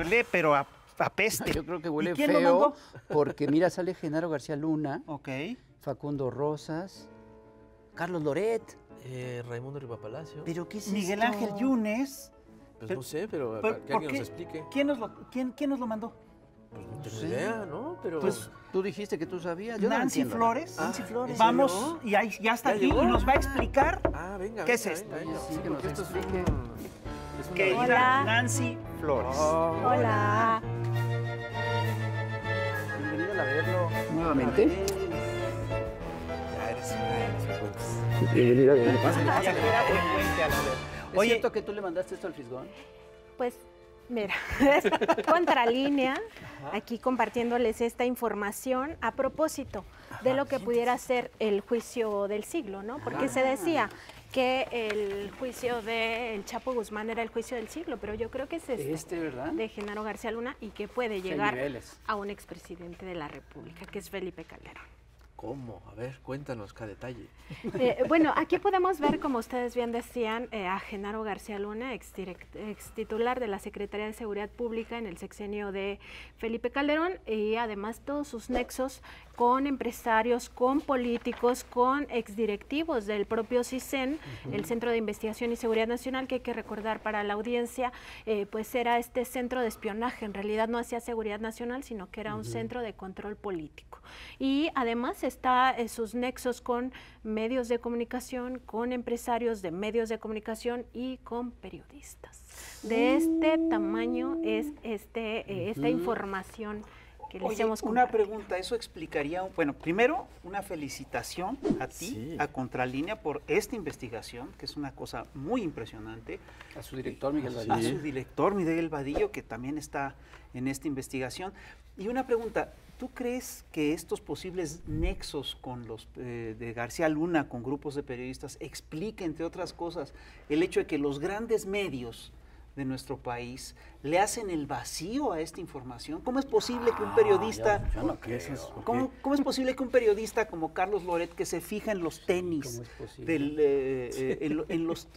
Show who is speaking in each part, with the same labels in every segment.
Speaker 1: huele, pero a peste.
Speaker 2: Yo creo que huele
Speaker 1: quién lo
Speaker 2: feo
Speaker 1: mandó?
Speaker 2: porque mira, sale Genaro García Luna,
Speaker 1: Ok.
Speaker 2: Facundo Rosas, Carlos Loret.
Speaker 3: Raimundo Rivapalacio.
Speaker 2: ¿Pero qué es
Speaker 1: Miguel
Speaker 2: esto?
Speaker 1: Ángel Yunes.
Speaker 3: Pues no sé, pero
Speaker 1: Pero,
Speaker 3: que
Speaker 1: ¿por
Speaker 3: alguien
Speaker 1: qué?
Speaker 3: nos explique.
Speaker 1: ¿Quién nos lo mandó?
Speaker 3: Pues no tengo
Speaker 2: Sí.
Speaker 3: idea, ¿no? Pero
Speaker 2: Pues tú dijiste que tú sabías. Yo no
Speaker 1: Nancy
Speaker 2: entiendo.
Speaker 1: Flores.
Speaker 3: Nancy Flores.
Speaker 1: Vamos,
Speaker 3: ¿En serio?
Speaker 1: y ahí ya está
Speaker 3: ¿Ya
Speaker 1: aquí
Speaker 3: llegó?
Speaker 1: y nos va a explicar
Speaker 3: venga.
Speaker 1: ¿Qué es
Speaker 3: venga,
Speaker 1: esto?
Speaker 3: venga.
Speaker 2: Sí, que nos
Speaker 3: porque esto es
Speaker 2: explique.
Speaker 3: es una
Speaker 1: querida
Speaker 4: Hola.
Speaker 1: Nancy Flores.
Speaker 4: Hola.
Speaker 2: Bienvenida a verlo nuevamente.
Speaker 3: Ya eres frecuentes.
Speaker 2: Bienvenida,
Speaker 1: Ya que era frecuente a la vez.
Speaker 2: ¿Es
Speaker 1: Oye,
Speaker 2: cierto que tú le mandaste esto al Fisgón?
Speaker 4: Pues mira, es Contralínea, aquí compartiéndoles esta información a propósito de lo que pudiera ser el juicio del siglo, ¿no? Porque se decía que el juicio del Chapo Guzmán era el juicio del siglo, pero yo creo que es
Speaker 2: ¿verdad?
Speaker 4: de Genaro García Luna y que puede
Speaker 2: Hay
Speaker 4: llegar
Speaker 2: niveles.
Speaker 4: a un expresidente de la República, que es Felipe Calderón.
Speaker 3: ¿Cómo? A ver, cuéntanos cada detalle.
Speaker 4: Bueno, aquí podemos ver, como ustedes bien decían, a Genaro García Luna, ex titular de la Secretaría de Seguridad Pública en el sexenio de Felipe Calderón, y además todos sus nexos con empresarios, con políticos, con exdirectivos del propio CISEN, el Centro de Investigación y Seguridad Nacional, que hay que recordar para la audiencia, pues era este centro de espionaje. En realidad no hacía seguridad nacional, sino que era un centro de control político. Y además está sus nexos con medios de comunicación, con empresarios de medios de comunicación y con periodistas. De este tamaño es esta información que les
Speaker 1: oye,
Speaker 4: hemos
Speaker 1: una
Speaker 4: compartido.
Speaker 1: pregunta, eso explicaría, bueno, primero, una felicitación a ti,
Speaker 3: Sí.
Speaker 1: a Contralínea, por esta investigación, que es una cosa muy impresionante.
Speaker 2: A su director, Miguel
Speaker 1: A
Speaker 2: Vadillo.
Speaker 1: su director, Miguel Vadillo, que también está en esta investigación. Y una pregunta, ¿tú crees que estos posibles nexos con los de García Luna, con grupos de periodistas, expliquen, entre otras cosas, el hecho de que los grandes medios de nuestro país le hacen el vacío a esta información? ¿Cómo es posible que un periodista...
Speaker 2: yo no creo.
Speaker 1: ¿Cómo es posible que un periodista como Carlos Loret, que se fija en los tenis,
Speaker 2: ¿Cómo es posible?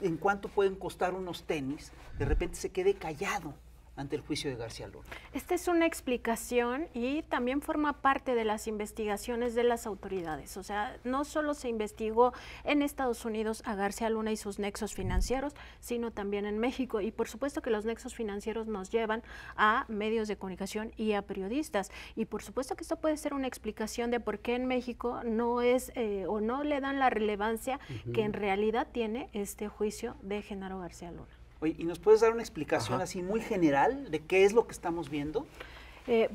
Speaker 1: en cuánto pueden costar unos tenis, de repente se quede callado ante el juicio de García Luna?
Speaker 4: Esta es una explicación y también forma parte de las investigaciones de las autoridades. O sea, no solo se investigó en Estados Unidos a García Luna y sus nexos financieros, sino también en México. Y por supuesto que los nexos financieros nos llevan a medios de comunicación y a periodistas. Y por supuesto que esto puede ser una explicación de por qué en México no es o no le dan la relevancia que en realidad tiene este juicio de Genaro García Luna.
Speaker 1: Oye, ¿y nos puedes dar una explicación así muy general de qué es lo que estamos viendo?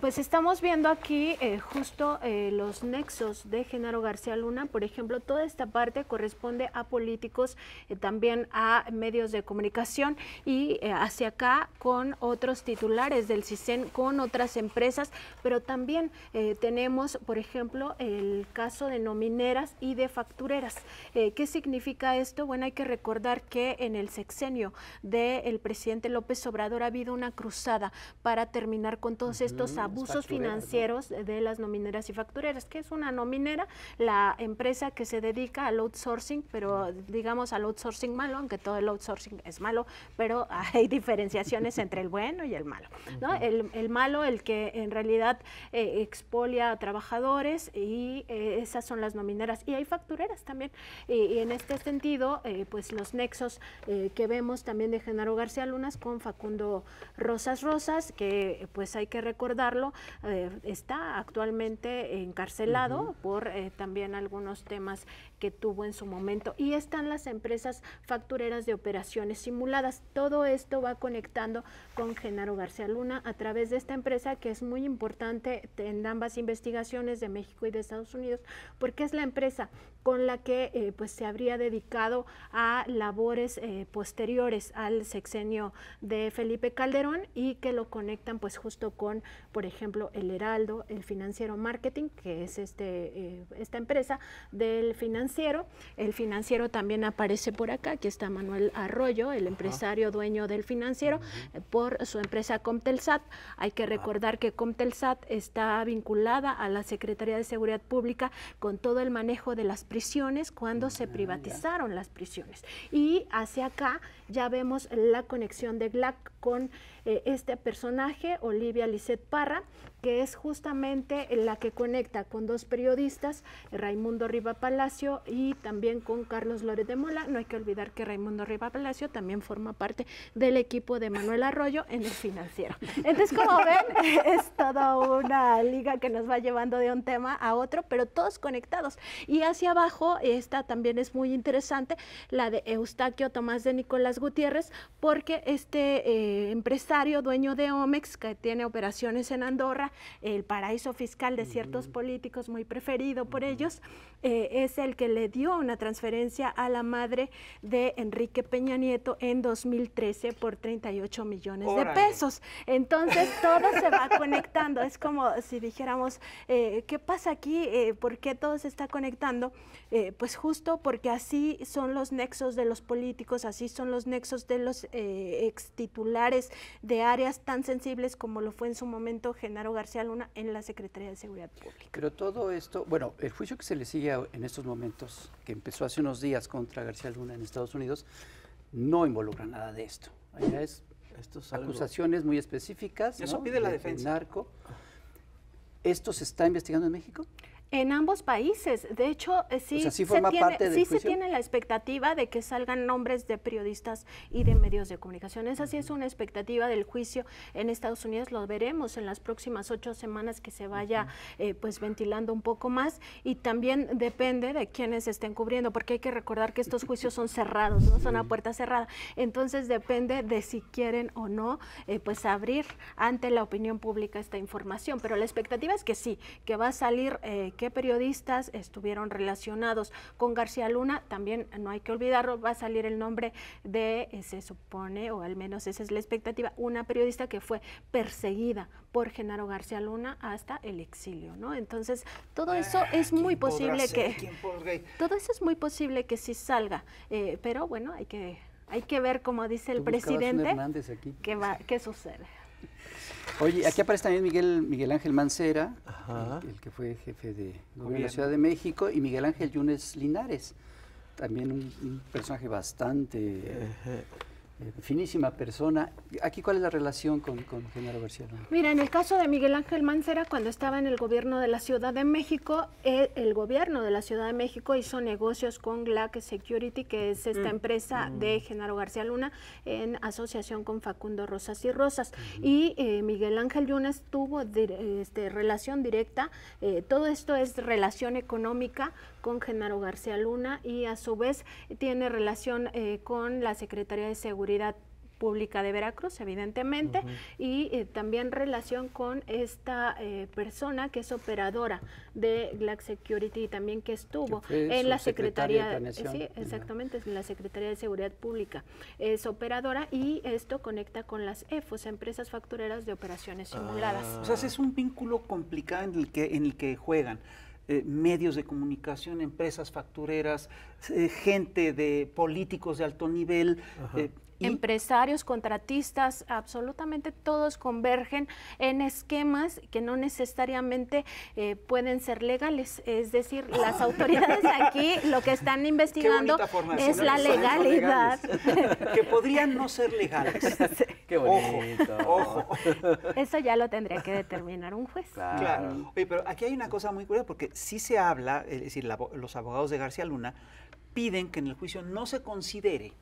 Speaker 4: Pues estamos viendo aquí justo los nexos de Genaro García Luna. Por ejemplo, toda esta parte corresponde a políticos, también a medios de comunicación y hacia acá con otros titulares del CISEN, con otras empresas, pero también tenemos, por ejemplo, el caso de nomineras y de factureras. ¿Qué significa esto? Bueno, hay que recordar que en el sexenio del presidente López Obrador ha habido una cruzada para terminar con todos estos abusos financieros, ¿no?, de las nomineras y factureras. ¿Qué es una nominera? La empresa que se dedica al outsourcing, pero digamos al outsourcing malo, aunque todo el outsourcing es malo, pero hay diferenciaciones entre el bueno y el malo, ¿no? El malo, el que en realidad expolia a trabajadores, y esas son las nomineras. Y hay factureras también. Y en este sentido, pues los nexos que vemos también de Genaro García Luna con Facundo Rosas, que pues hay que recordarlo, está actualmente encarcelado por también algunos temas que tuvo en su momento, y están las empresas factureras de operaciones simuladas. Todo esto va conectando con Genaro García Luna a través de esta empresa, que es muy importante en ambas investigaciones de México y de Estados Unidos, porque es la empresa con la que pues se habría dedicado a labores posteriores al sexenio de Felipe Calderón, y que lo conectan pues justo con, por ejemplo, el Heraldo, el Financiero Marketing, que es esta empresa del financiero Financiero. El Financiero también aparece por acá. Aquí está Manuel Arroyo, el empresario dueño del Financiero, por su empresa Comtelsat. Hay que recordar que Comtelsat está vinculada a la Secretaría de Seguridad Pública con todo el manejo de las prisiones cuando se privatizaron las prisiones. Y hacia acá ya vemos la conexión de GLAC con este personaje, Olivia Lisset Parra, que es justamente la que conecta con dos periodistas, Raimundo Riva Palacio y también con Carlos Loret de Mola. No hay que olvidar que Raimundo Riva Palacio también forma parte del equipo de Manuel Arroyo en el Financiero. Entonces, como ven, es toda una liga que nos va llevando de un tema a otro, pero todos conectados. Y hacia abajo, esta también es muy interesante, la de Eustaquio Tomás de Nicolás Gutiérrez, porque este empresario dueño de Omex, que tiene operaciones en Andorra, el paraíso fiscal de ciertos políticos muy preferido por ellos, es el que le dio una transferencia a la madre de Enrique Peña Nieto en 2013 por 38 millones de pesos. Entonces todo se va conectando, es como si dijéramos, ¿qué pasa aquí? ¿Por qué todo se está conectando? Pues justo porque así son los nexos de los políticos, así son los nexos de los ex titulares de áreas tan sensibles como lo fue en su momento Genaro García Luna en la Secretaría de Seguridad Pública.
Speaker 2: Pero todo esto, bueno, el juicio que se le sigue en estos momentos, que empezó hace unos días contra García Luna en Estados Unidos, no involucra nada de esto. Allá es acusaciones muy específicas.
Speaker 1: Eso, ¿no?, pide la defensa.
Speaker 2: Narco. ¿Esto se está investigando en México?
Speaker 4: En ambos países, de hecho, sí,
Speaker 2: o sea, se
Speaker 4: tiene la expectativa de que salgan nombres de periodistas y de medios de comunicación. Esa sí es una expectativa del juicio en Estados Unidos, lo veremos en las próximas 8 semanas que se vaya pues ventilando un poco más, y también depende de quiénes estén cubriendo, porque hay que recordar que estos juicios son cerrados, no son a puerta cerrada, entonces depende de si quieren o no pues abrir ante la opinión pública esta información, pero la expectativa es que sí, que va a salir qué periodistas estuvieron relacionados con García Luna. También no hay que olvidarlo, va a salir el nombre de, se supone, o al menos esa es la expectativa, una periodista que fue perseguida por Genaro García Luna hasta el exilio, ¿no? Entonces, todo eso es muy posible todo eso es muy posible que sí salga, pero bueno, hay que ver, como dice el presidente, qué sucede.
Speaker 2: Oye, aquí aparece también Miguel Ángel Mancera, el que fue jefe de gobierno de la Ciudad de México, y Miguel Ángel Yunes Linares, también un personaje bastante finísima persona. Aquí, ¿cuál es la relación con Genaro García Luna?
Speaker 4: Mira, en el caso de Miguel Ángel Mancera, cuando estaba en el gobierno de la Ciudad de México, el gobierno de la Ciudad de México hizo negocios con GLAC Security, que es esta empresa de Genaro García Luna, en asociación con Facundo Rosas y Rosas. Y Miguel Ángel Yunes tuvo relación directa, todo esto es relación económica con Genaro García Luna, y a su vez tiene relación con la Secretaría de Seguridad Pública de Veracruz, evidentemente, y también relación con esta persona que es operadora de GLAC Security, y también que estuvo en la Secretaría, sí, exactamente, en la Secretaría de Seguridad Pública. Es operadora, y esto conecta con las EFOS, Empresas Factureras de Operaciones Simuladas.
Speaker 1: O sea, es un vínculo complicado en el que juegan medios de comunicación, empresas factureras, gente de políticos de alto nivel,
Speaker 4: empresarios, contratistas, absolutamente todos convergen en esquemas que no necesariamente pueden ser legales. Es decir, las autoridades aquí lo que están investigando es la legalidad.
Speaker 1: Que podrían no ser legales.
Speaker 3: Qué bonito.
Speaker 1: Ojo.
Speaker 4: Eso ya lo tendría que determinar un juez.
Speaker 1: Claro. Oye, pero aquí hay una cosa muy curiosa, porque sí se habla, es decir, los abogados de García Luna piden que en el juicio no se considere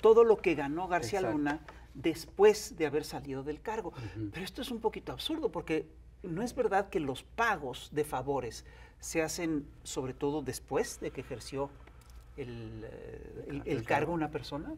Speaker 1: todo lo que ganó García Luna después de haber salido del cargo. Pero esto es un poquito absurdo, porque no es verdad que los pagos de favores se hacen sobre todo después de que ejerció el cargo una persona.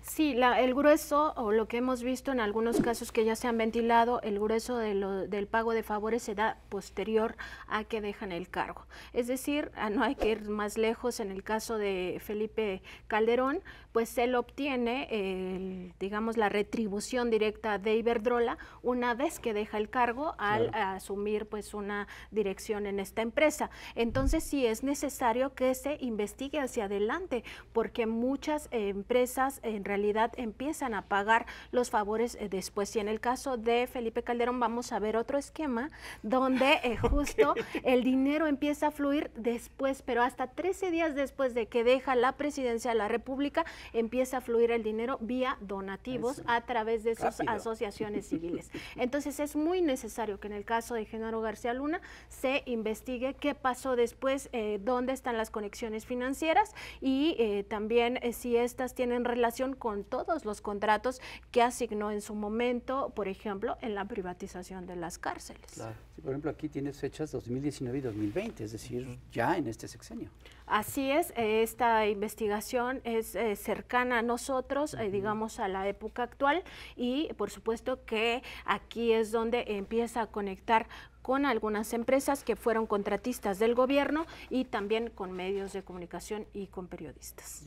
Speaker 4: Sí, el grueso, o lo que hemos visto en algunos casos que ya se han ventilado, el grueso del pago de favores se da posterior a que dejan el cargo. Es decir, no hay que ir más lejos. En el caso de Felipe Calderón, pues él obtiene, digamos, la retribución directa de Iberdrola una vez que deja el cargo al asumir pues una dirección en esta empresa. Entonces sí es necesario que se investigue hacia adelante, porque muchas empresas en realidad empiezan a pagar los favores después. Y en el caso de Felipe Calderón vamos a ver otro esquema donde justo el dinero empieza a fluir después, pero hasta 13 días después de que deja la presidencia de la República, empieza a fluir el dinero vía donativos a través de sus asociaciones civiles. Entonces es muy necesario que en el caso de Genaro García Luna se investigue qué pasó después, dónde están las conexiones financieras y también si estas tienen relación con todos los contratos que asignó en su momento, por ejemplo, en la privatización de las cárceles.
Speaker 2: Claro. Sí, por ejemplo, aquí tienes fechas 2019 y 2020, es decir, ya en este sexenio.
Speaker 4: Así es, esta investigación es cercana a nosotros, digamos a la época actual, y por supuesto que aquí es donde empieza a conectar con algunas empresas que fueron contratistas del gobierno y también con medios de comunicación y con periodistas.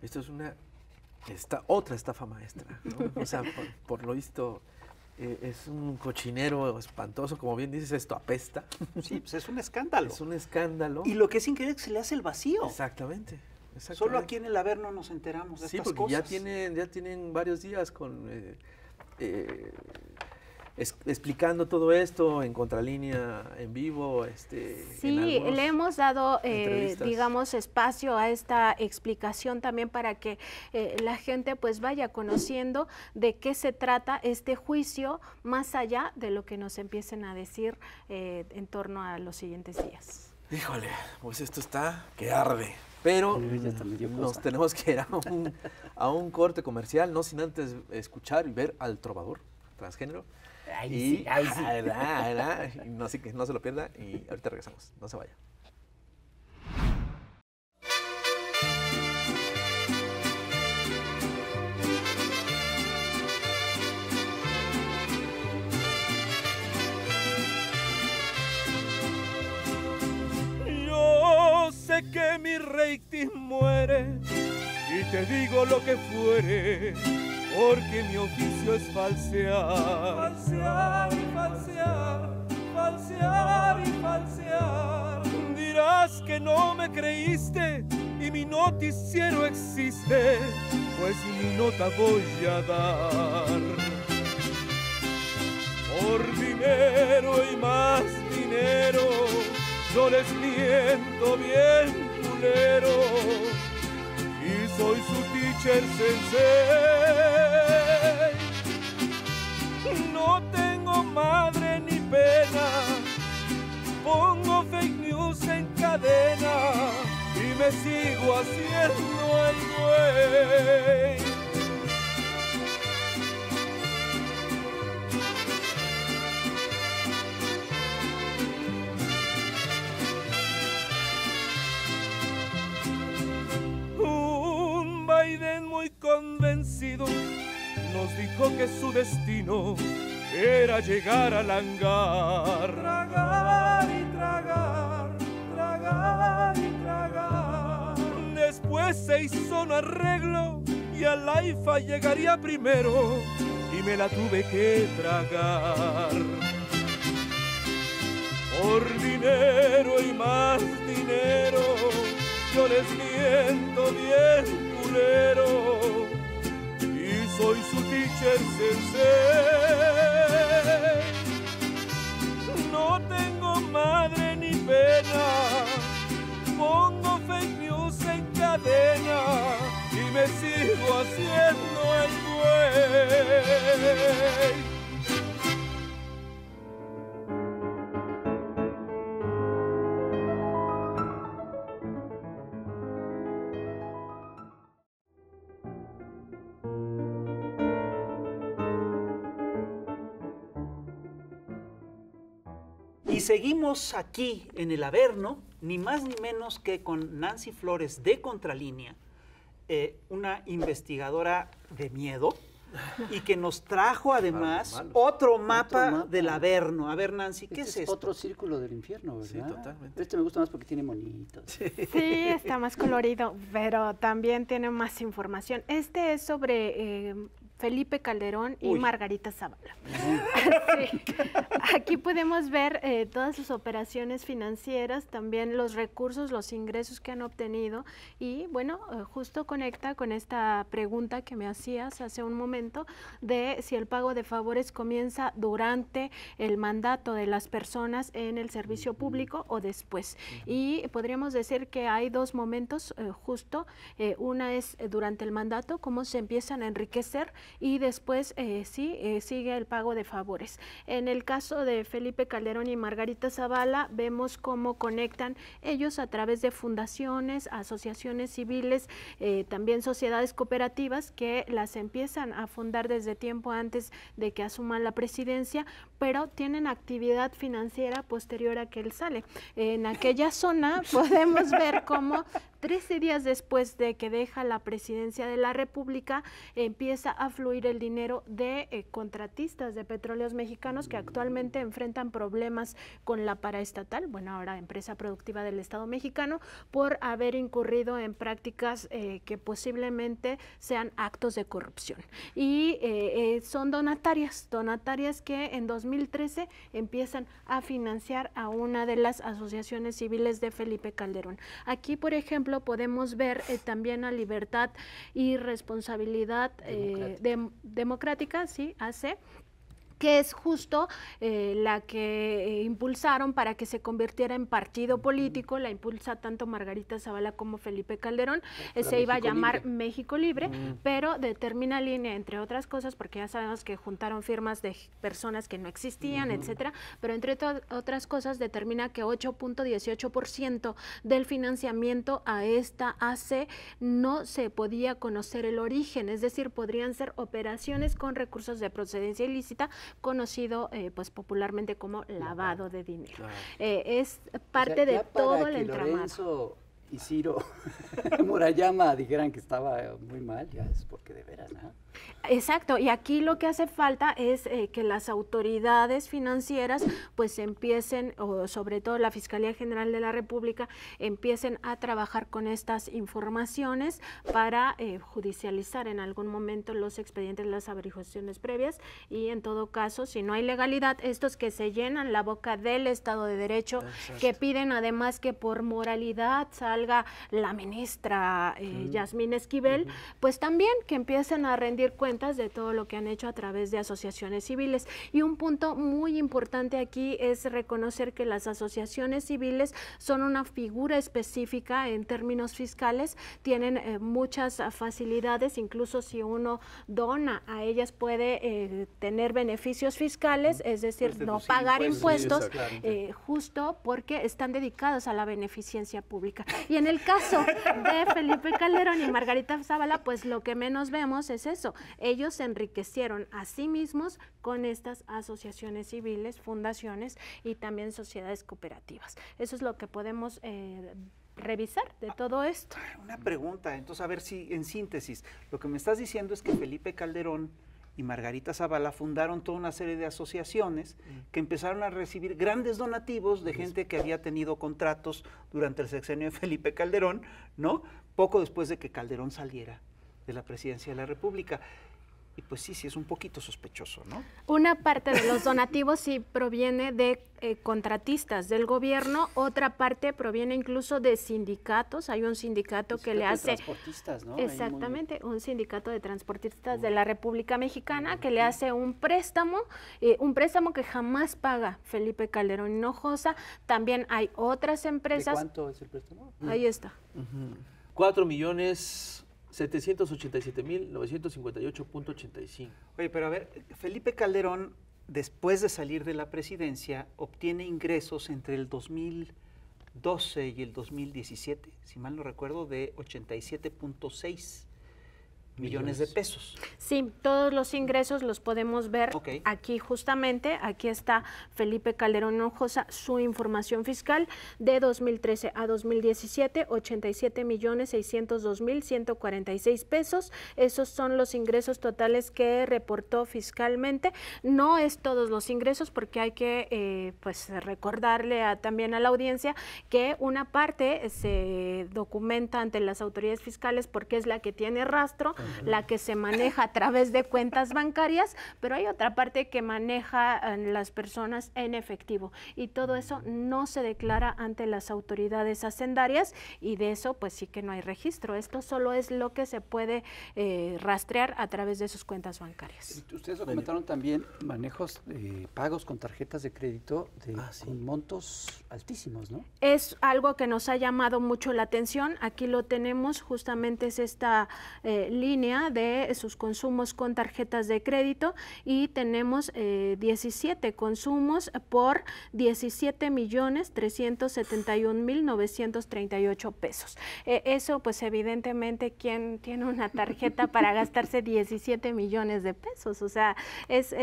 Speaker 3: Esto es otra estafa maestra, ¿no? O sea, por lo visto es un cochinero espantoso, como bien dices, esto apesta.
Speaker 1: Sí, pues es un escándalo.
Speaker 3: Es un escándalo.
Speaker 1: Y lo que es increíble es que se le hace el vacío.
Speaker 3: Exactamente.
Speaker 1: Solo aquí en el Averno nos enteramos de estas cosas.
Speaker 3: Sí, porque ya tienen varios días con explicando todo esto en Contralínea, en vivo.
Speaker 4: Sí, le hemos dado, digamos, espacio a esta explicación también para que la gente pues vaya conociendo de qué se trata este juicio, más allá de lo que nos empiecen a decir en torno a los siguientes días.
Speaker 3: Híjole, pues esto está que arde. Pero nos tenemos que ir a un corte comercial, no sin antes escuchar y ver al trovador transgénero. Ay, sí. No, así que no se lo pierda y ahorita regresamos. No se vaya.
Speaker 5: Yo sé que mi rating muere y te digo lo que fuere, porque mi oficio es falsear. Falsear y falsear, falsear y falsear. Dirás que no me creíste y mi noticiero existe, pues mi nota voy a dar. Por dinero y más dinero, yo les miento bien culero, y soy su teacher sensei. No tengo madre ni pena, pongo fake news en cadena y me sigo haciendo el güey. Biden muy convencido nos dijo que su destino era llegar al hangar. Tragar y tragar, tragar y tragar. Después se hizo un arreglo y al AIFA llegaría primero y me la tuve que tragar. Por dinero y más dinero, yo les miento bien culero y soy su teacher sensei. No tengo madre ni pena, pongo fake news en cadena y me sigo haciendo el güey.
Speaker 1: Y seguimos aquí en el Averno, ni más ni menos que con Nancy Flores de Contralínea, una investigadora de miedo y que nos trajo además otro mapa del Averno. A ver, Nancy, ¿qué es esto?
Speaker 2: Otro círculo del infierno, ¿verdad?
Speaker 3: Sí, totalmente.
Speaker 2: Este me gusta más porque tiene monitos.
Speaker 4: Sí, está más colorido, pero también tiene más información. Este es sobre Felipe Calderón y Margarita Zavala. Sí. Aquí podemos ver todas sus operaciones financieras, también los recursos, los ingresos que han obtenido y bueno, justo conecta con esta pregunta que me hacías hace un momento de si el pago de favores comienza durante el mandato de las personas en el servicio público o después. Y podríamos decir que hay dos momentos justo, una es durante el mandato, cómo se empiezan a enriquecer y después sigue el pago de favores. En el caso de Felipe Calderón y Margarita Zavala, vemos cómo conectan ellos a través de fundaciones, asociaciones civiles, también sociedades cooperativas que las empiezan a fundar desde tiempo antes de que asuman la presidencia, pero tienen actividad financiera posterior a que él sale. En aquella zona podemos ver cómo 13 días después de que deja la presidencia de la República, empieza a fluir el dinero de contratistas de petróleos mexicanos que actualmente enfrentan problemas con la paraestatal, bueno, ahora empresa productiva del Estado mexicano, por haber incurrido en prácticas que posiblemente sean actos de corrupción. Y son donatarias que en 2013 empiezan a financiar a una de las asociaciones civiles de Felipe Calderón. Aquí, por ejemplo, podemos ver también a Libertad y Responsabilidad Democrática, sí, AC, que es justo la que impulsaron para que se convirtiera en partido político, la impulsa tanto Margarita Zavala como Felipe Calderón, se iba a llamar México Libre, pero determina línea, entre otras cosas, porque ya sabemos que juntaron firmas de personas que no existían, etcétera, pero entre otras cosas determina que 8.18% del financiamiento a esta AC no se podía conocer el origen, es decir, podrían ser operaciones con recursos de procedencia ilícita, conocido pues popularmente como lavado de dinero. Claro. Es parte de todo el entramado.
Speaker 2: Lorenzo y Ciro Murayama dijeran que estaba muy mal, ya es porque de veras, ¿no?
Speaker 4: Exacto, y aquí lo que hace falta es que las autoridades financieras pues empiecen, o sobre todo la Fiscalía General de la República, empiecen a trabajar con estas informaciones para judicializar en algún momento los expedientes, las averiguaciones previas y en todo caso, si no hay legalidad, estos que se llenan la boca del Estado de Derecho, que piden además que por moralidad salga la ministra Yasmín Esquivel, pues también que empiecen a rendir cuentas de todo lo que han hecho a través de asociaciones civiles. Y un punto muy importante aquí es reconocer que las asociaciones civiles son una figura específica en términos fiscales, tienen muchas facilidades, incluso si uno dona a ellas puede tener beneficios fiscales, es decir, no pagar impuestos, justo porque están dedicados a la beneficencia pública. Y en el caso de Felipe Calderón y Margarita Zavala, pues lo que menos vemos es eso. Ellos se enriquecieron a sí mismos con estas asociaciones civiles, fundaciones y también sociedades cooperativas. Eso es lo que podemos revisar de todo esto.
Speaker 1: Una pregunta, entonces a ver si en síntesis, lo que me estás diciendo es que Felipe Calderón y Margarita Zavala fundaron toda una serie de asociaciones que empezaron a recibir grandes donativos de gente que había tenido contratos durante el sexenio de Felipe Calderón, ¿no? Poco después de que Calderón saliera de la presidencia de la República. Y pues sí es un poquito sospechoso, ¿no?
Speaker 4: Una parte de los donativos sí proviene de contratistas del gobierno, otra parte proviene incluso de sindicatos. Hay un sindicato que le hace...
Speaker 2: transportistas, ¿no?
Speaker 4: Exactamente, un sindicato de transportistas de la República Mexicana que le hace un préstamo que jamás paga Felipe Calderón Hinojosa. También hay otras empresas...
Speaker 2: ¿De cuánto es el préstamo?
Speaker 4: Ahí está.
Speaker 3: 4.787.958.85.
Speaker 1: Oye, pero a ver, Felipe Calderón, después de salir de la presidencia, obtiene ingresos entre el 2012 y el 2017, si mal no recuerdo, de 87.6 millones de pesos.
Speaker 4: Sí, todos los ingresos los podemos ver aquí justamente. Aquí está Felipe Calderón Hinojosa, su información fiscal de 2013 a 2017, 87.602.146 pesos. Esos son los ingresos totales que reportó fiscalmente. No es todos los ingresos, porque hay que pues recordarle también a la audiencia que una parte se documenta ante las autoridades fiscales porque es la que tiene rastro, la que se maneja a través de cuentas bancarias, pero hay otra parte que maneja las personas en efectivo, y todo eso no se declara ante las autoridades hacendarias, y de eso pues sí que no hay registro. Esto solo es lo que se puede rastrear a través de sus cuentas bancarias.
Speaker 2: Ustedes documentaron también manejos de pagos con tarjetas de crédito con montos altísimos, ¿no?
Speaker 4: Es algo que nos ha llamado mucho la atención. Aquí lo tenemos, justamente es esta línea de sus consumos con tarjetas de crédito, y tenemos 17 consumos por 17.371.938 pesos. Eso pues evidentemente, ¿quién tiene una tarjeta para gastarse 17 millones de pesos? O sea, es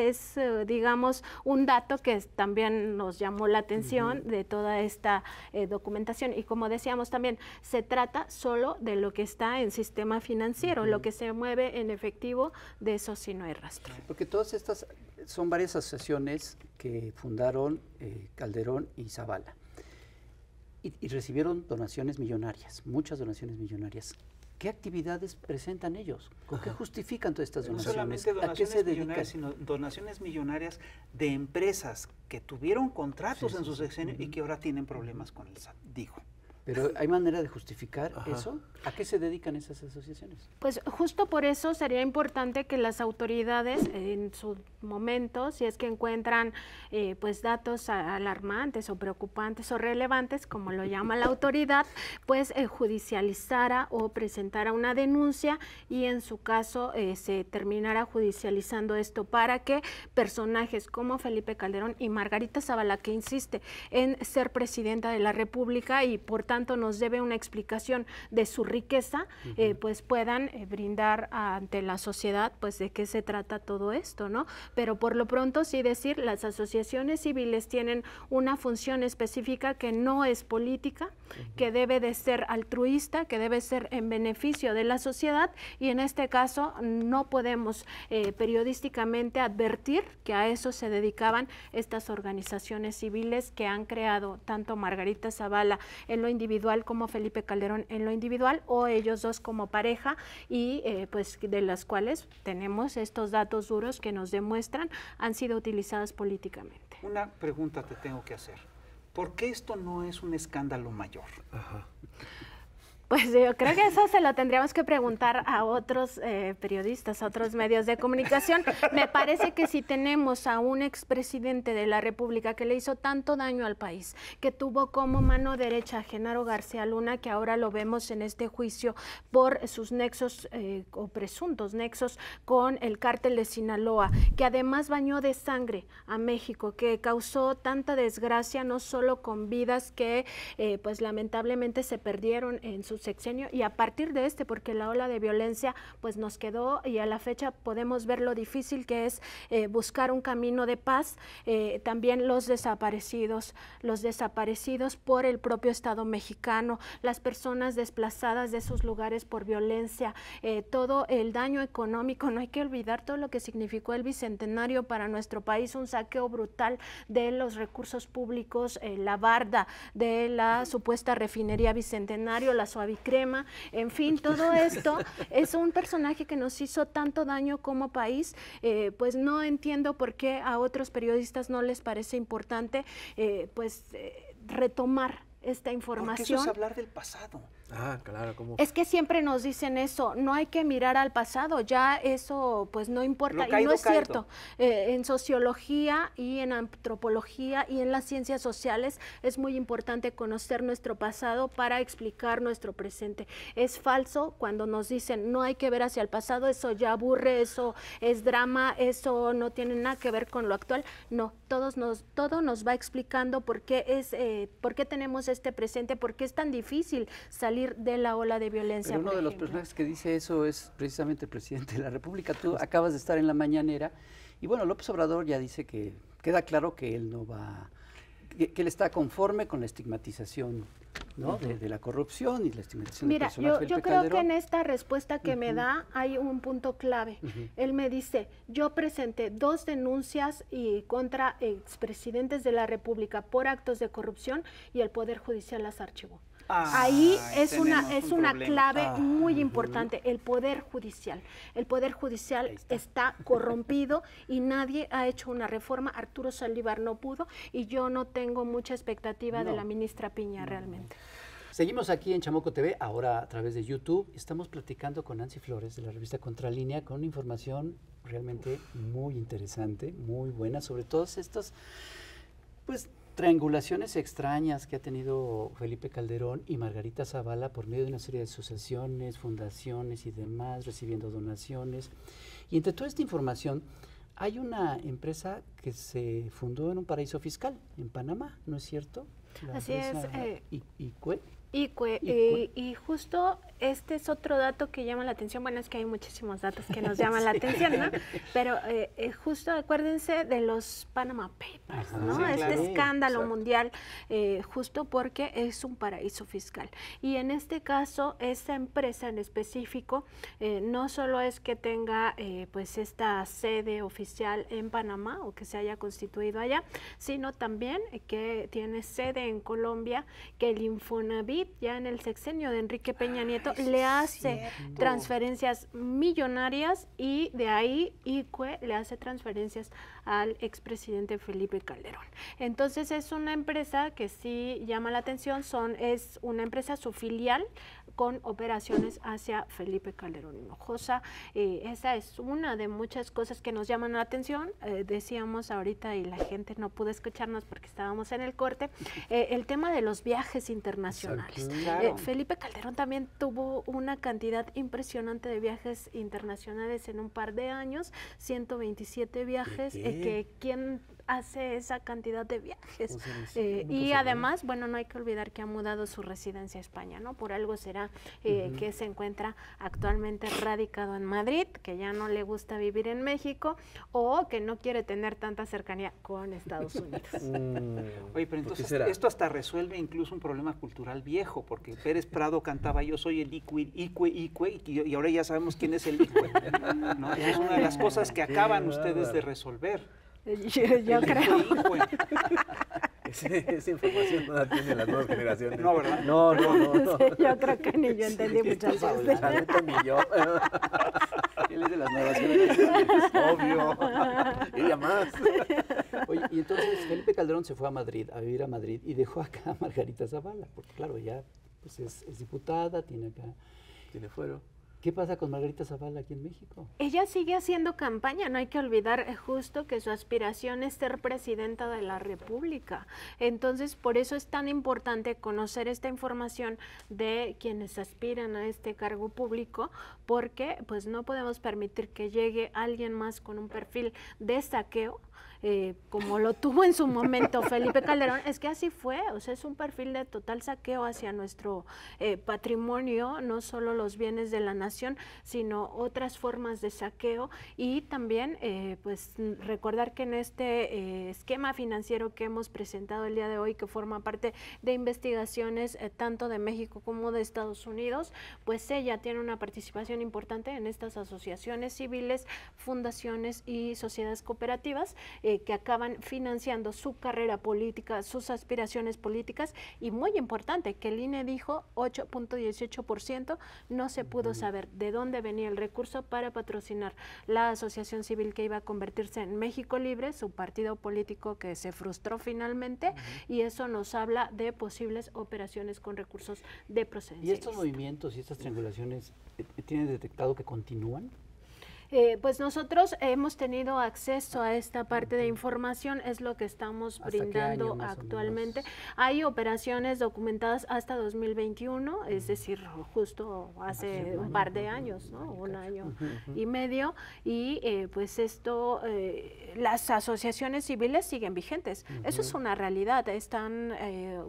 Speaker 4: digamos, un dato que también nos llamó la atención de toda esta documentación, y como decíamos también, se trata solo de lo que está en sistema financiero, lo que se mueve en efectivo, de eso sí no hay rastro.
Speaker 2: Porque todas estas son varias asociaciones que fundaron Calderón y Zavala, y recibieron donaciones millonarias, muchas donaciones millonarias. ¿Qué actividades presentan ellos? ¿Con qué justifican todas estas donaciones?
Speaker 1: No solamente donaciones
Speaker 2: ¿A qué se
Speaker 1: millonarias, sino donaciones millonarias de empresas que tuvieron contratos en su sexenio y que ahora tienen problemas con el SAT, digo.
Speaker 2: Pero ¿hay manera de justificar eso? ¿A qué se dedican esas asociaciones?
Speaker 4: Pues justo por eso sería importante que las autoridades en su momento, si es que encuentran pues datos alarmantes o preocupantes o relevantes, como lo llama la autoridad, pues judicializara o presentara una denuncia, y en su caso se terminara judicializando esto, para que personajes como Felipe Calderón y Margarita Zavala, que insiste en ser presidenta de la República y por tanto nos debe una explicación de su riqueza, pues puedan brindar ante la sociedad pues de qué se trata todo esto, ¿no? Pero por lo pronto sí decir, las asociaciones civiles tienen una función específica que no es política, que debe de ser altruista, que debe ser en beneficio de la sociedad, y en este caso no podemos periodísticamente advertir que a eso se dedicaban estas organizaciones civiles que han creado tanto Margarita Zavala en lo individual como Felipe Calderón en lo individual, o ellos dos como pareja, y pues de las cuales tenemos estos datos duros que nos demuestran han sido utilizadas políticamente.
Speaker 1: Una pregunta te tengo que hacer. ¿Por qué esto no es un escándalo mayor?
Speaker 4: Pues yo creo que eso se lo tendríamos que preguntar a otros periodistas, a otros medios de comunicación. Me parece que si tenemos a un expresidente de la República que le hizo tanto daño al país, que tuvo como mano derecha a Genaro García Luna, que ahora lo vemos en este juicio por sus nexos o presuntos nexos con el cártel de Sinaloa, que además bañó de sangre a México, que causó tanta desgracia, no solo con vidas que pues lamentablemente se perdieron en sus sexenio, y a partir de porque la ola de violencia pues nos quedó, y a la fecha podemos ver lo difícil que es buscar un camino de paz. También los desaparecidos por el propio Estado mexicano, las personas desplazadas de sus lugares por violencia, todo el daño económico. No hay que olvidar todo lo que significó el Bicentenario para nuestro país, un saqueo brutal de los recursos públicos, la barda de la supuesta refinería Bicentenario, la Suavicrema, en fin, todo esto es un personaje que nos hizo tanto daño como país. Pues no entiendo por qué a otros periodistas no les parece importante retomar esta información.
Speaker 1: Porque eso es hablar del pasado.
Speaker 3: Ah, claro, ¿cómo?
Speaker 4: Es que siempre nos dicen eso, no hay que mirar al pasado, ya eso pues no importa, y no es cierto. En sociología y en antropología y en las ciencias sociales es muy importante conocer nuestro pasado para explicar nuestro presente. Es falso cuando nos dicen no hay que ver hacia el pasado, eso ya aburre, eso es drama, eso no tiene nada que ver con lo actual. No, todo nos va explicando por qué tenemos este presente, por qué es tan difícil salir salir de la ola de violencia.
Speaker 2: Pero uno de los personajes que dice eso es precisamente el presidente de la República. Tú acabas de estar en la mañanera y bueno, López Obrador ya dice que queda claro que él no va, que él está conforme con la estigmatización, ¿no? de la corrupción y la estigmatización del personaje Felipe
Speaker 4: yo creo
Speaker 2: Calderón.
Speaker 4: que en esta respuesta que me da hay un punto clave. Él me dice, yo presenté 2 denuncias contra expresidentes de la República por actos de corrupción y el Poder Judicial las archivó. Ahí es una clave muy importante, el Poder Judicial. El Poder Judicial está corrompido y nadie ha hecho una reforma. Arturo Saldívar no pudo y yo no tengo mucha expectativa de la ministra Piña realmente.
Speaker 2: Seguimos aquí en Chamoco TV, ahora a través de YouTube. Estamos platicando con Nancy Flores de la revista Contralínea con una información realmente muy interesante, muy buena, sobre todas estas, pues, triangulaciones extrañas que ha tenido Felipe Calderón y Margarita Zavala por medio de una serie de asociaciones, fundaciones y demás, recibiendo donaciones. Y entre toda esta información, hay una empresa que se fundó en un paraíso fiscal, en Panamá, ¿no es cierto?
Speaker 4: Así es.
Speaker 2: ICUE.
Speaker 4: Y justo este es otro dato que llama la atención. Bueno, es que hay muchísimos datos que nos llaman la atención, ¿no? Pero justo acuérdense de los Panama Papers, ¿no?
Speaker 1: Sí,
Speaker 4: este
Speaker 1: claro.
Speaker 4: escándalo mundial, justo porque es un paraíso fiscal. Y en este caso, esta empresa en específico, no solo es que tenga pues esta sede oficial en Panamá o que se haya constituido allá, sino también que tiene sede en Colombia, que el Infonavit ya en el sexenio de Enrique Peña Nieto le hace transferencias millonarias y de ahí ICUE le hace transferencias al expresidente Felipe Calderón. Entonces es una empresa que sí llama la atención, es una empresa, su filial, con operaciones hacia Felipe Calderón Hinojosa. Esa es una de muchas cosas que nos llaman la atención. Decíamos ahorita, y la gente no pudo escucharnos porque estábamos en el corte, el tema de los viajes internacionales.
Speaker 1: Claro.
Speaker 4: Felipe Calderón también tuvo una cantidad impresionante de viajes internacionales en un par de años, 127 viajes, que ¿quién hace esa cantidad de viajes? Y además, bueno, no hay que olvidar que ha mudado su residencia a España, ¿no? Por algo será que se encuentra actualmente radicado en Madrid, que ya no le gusta vivir en México o que no quiere tener tanta cercanía con Estados Unidos.
Speaker 1: Oye, pero entonces esto hasta resuelve incluso un problema cultural viejo, porque Pérez Prado cantaba yo soy el ICUE, y ahora ya sabemos quién es el ICUE, ¿no? Es una de las cosas que acaban ustedes de resolver.
Speaker 4: Yo creo.
Speaker 3: Esa información no la tienen las nuevas generaciones.
Speaker 1: No, ¿verdad?
Speaker 3: No.
Speaker 4: Sí, yo creo que ni yo entendí muchas veces.
Speaker 3: La neta ni yo.
Speaker 2: Él es de las nuevas generaciones.
Speaker 3: Obvio. Ella más.
Speaker 2: Oye, y entonces Felipe Calderón se fue a Madrid, a vivir a Madrid, y dejó acá a Margarita Zavala, porque claro, ya pues es diputada, tiene fuero. ¿Qué pasa con Margarita Zavala aquí en México?
Speaker 4: Ella sigue haciendo campaña, no hay que olvidar justo que su aspiración es ser presidenta de la República. Entonces, por eso es tan importante conocer esta información de quienes aspiran a este cargo público, porque pues no podemos permitir que llegue alguien más con un perfil de saqueo, como lo tuvo en su momento Felipe Calderón. Es que así fue, o sea, es un perfil de total saqueo hacia nuestro patrimonio, no solo los bienes de la nación, sino otras formas de saqueo, y también pues recordar que en este esquema financiero que hemos presentado el día de hoy, que forma parte de investigaciones tanto de México como de Estados Unidos, pues ella tiene una participación importante en estas asociaciones civiles, fundaciones y sociedades cooperativas, que acaban financiando su carrera política, sus aspiraciones políticas, y muy importante que el INE dijo 8.18%, no se pudo saber de dónde venía el recurso para patrocinar la asociación civil que iba a convertirse en México Libre, su partido político que se frustró finalmente, y eso nos habla de posibles operaciones con recursos de procedencia.
Speaker 2: ¿Y estos movimientos y estas triangulaciones tienen detectado que continúan?
Speaker 4: Pues nosotros hemos tenido acceso a esta parte de información, es lo que estamos brindando actualmente. Hay operaciones documentadas hasta 2021, es decir, justo hace un par de años, ¿no? Un año y medio, y pues esto, las asociaciones civiles siguen vigentes. Eso es una realidad, están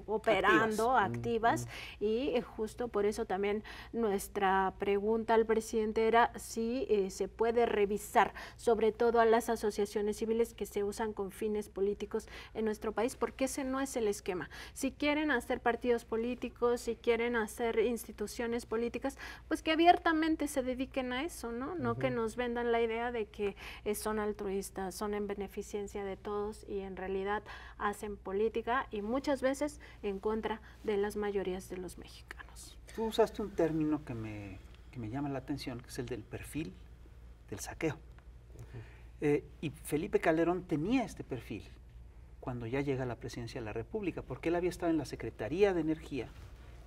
Speaker 4: operando, activas, y justo por eso también nuestra pregunta al presidente era si se puede revisar sobre todo a las asociaciones civiles que se usan con fines políticos en nuestro país, porque ese no es el esquema. Si quieren hacer partidos políticos, si quieren hacer instituciones políticas, pues que abiertamente se dediquen a eso, ¿no? No que nos vendan la idea de que son altruistas, son en beneficencia de todos y en realidad hacen política y muchas veces en contra de las mayorías de los mexicanos.
Speaker 1: Tú usaste un término que me llama la atención, que es el del perfil del saqueo. Y Felipe Calderón tenía este perfil cuando ya llega a la presidencia de la República, porque él había estado en la Secretaría de Energía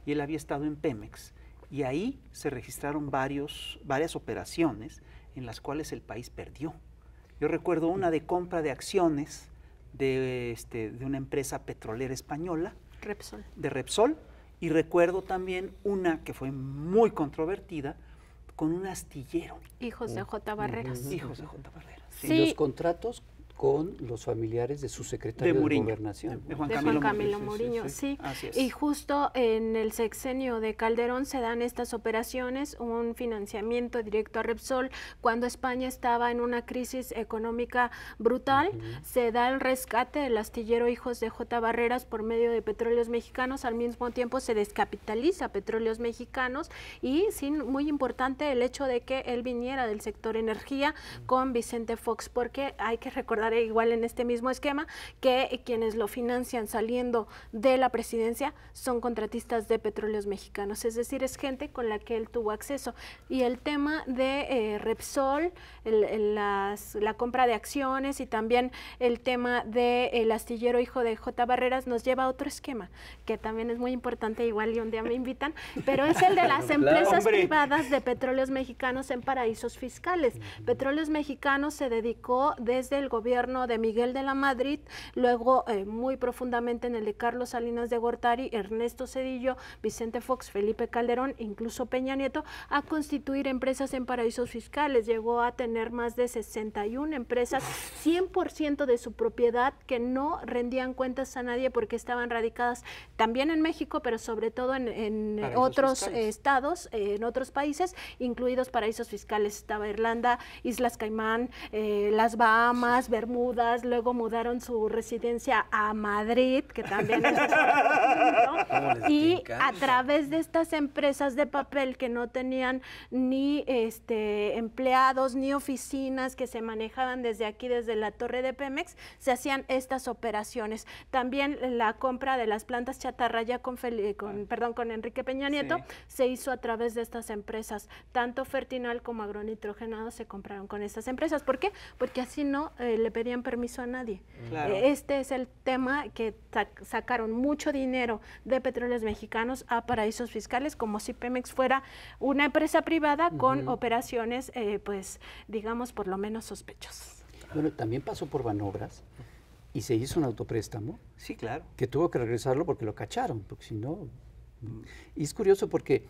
Speaker 1: y él había estado en Pemex, y ahí se registraron varias operaciones en las cuales el país perdió. Yo recuerdo una de compra de acciones de una empresa petrolera española,
Speaker 4: Repsol.
Speaker 1: De Repsol, y recuerdo también una que fue muy controvertida con un astillero.
Speaker 4: Hijos de J. Barreras.
Speaker 1: Hijos de J. Barreras.
Speaker 2: Sí. Y los contratos con los familiares de su secretario de Gobernación.
Speaker 1: De
Speaker 4: Juan Camilo Muriño, sí.
Speaker 1: Así es.
Speaker 4: Y justo en el sexenio de Calderón se dan estas operaciones, un financiamiento directo a Repsol. Cuando España estaba en una crisis económica brutal, se da el rescate del astillero Hijos de J. Barreras por medio de Petróleos Mexicanos. Al mismo tiempo se descapitaliza Petróleos Mexicanos y, sí, muy importante el hecho de que él viniera del sector energía con Vicente Fox, porque hay que recordar igual en este mismo esquema que quienes lo financian saliendo de la presidencia son contratistas de Petróleos Mexicanos, es decir, es gente con la que él tuvo acceso. Y el tema de Repsol, la compra de acciones y también el tema del astillero Hijo de J. Barreras nos lleva a otro esquema, que también es muy importante, igual y un día me invitan, pero es el de las empresas privadas de Petróleos Mexicanos en paraísos fiscales. Petróleos Mexicanos se dedicó desde el gobierno de Miguel de la Madrid, luego muy profundamente en el de Carlos Salinas de Gortari, Ernesto Zedillo, Vicente Fox, Felipe Calderón, incluso Peña Nieto, a constituir empresas en paraísos fiscales. Llegó a tener más de 61 empresas, 100% de su propiedad, que no rendían cuentas a nadie porque estaban radicadas también en México, pero sobre todo en otros estados, en otros países, incluidos paraísos fiscales. Estaba Irlanda, Islas Caimán, las Bahamas, Bermudas, luego mudaron su residencia a Madrid, que también es y a través de estas empresas de papel que no tenían ni empleados ni oficinas, que se manejaban desde aquí, desde la torre de Pemex, se hacían estas operaciones. También la compra de las plantas chatarra ya con Enrique Peña Nieto se hizo a través de estas empresas. Tanto Fertinal como agronitrogenado se compraron con estas empresas. ¿Por qué? Porque así no le pedían permiso a nadie. Claro. Este es el tema, que sacaron mucho dinero de Petróleos Mexicanos a paraísos fiscales, como si Pemex fuera una empresa privada con operaciones, pues, digamos, por lo menos sospechosas.
Speaker 2: Bueno, también pasó por Banobras y se hizo un autopréstamo.
Speaker 1: Sí, claro.
Speaker 2: Que tuvo que regresarlo porque lo cacharon, porque si no... Y es curioso porque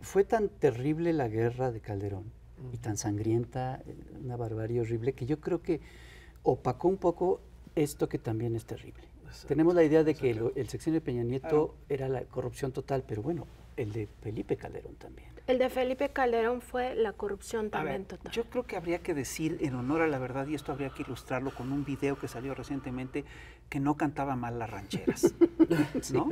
Speaker 2: fue tan terrible la guerra de Calderón y tan sangrienta, una barbarie horrible, que yo creo que opacó un poco esto que también es terrible. Tenemos la idea de que el sexenio de Peña Nieto era la corrupción total, pero bueno, el de Felipe Calderón también.
Speaker 4: El de Felipe Calderón fue la corrupción también total.
Speaker 1: Yo creo que habría que decir, en honor a la verdad, y esto habría que ilustrarlo con un video que salió recientemente, que no cantaba mal las rancheras, ¿no?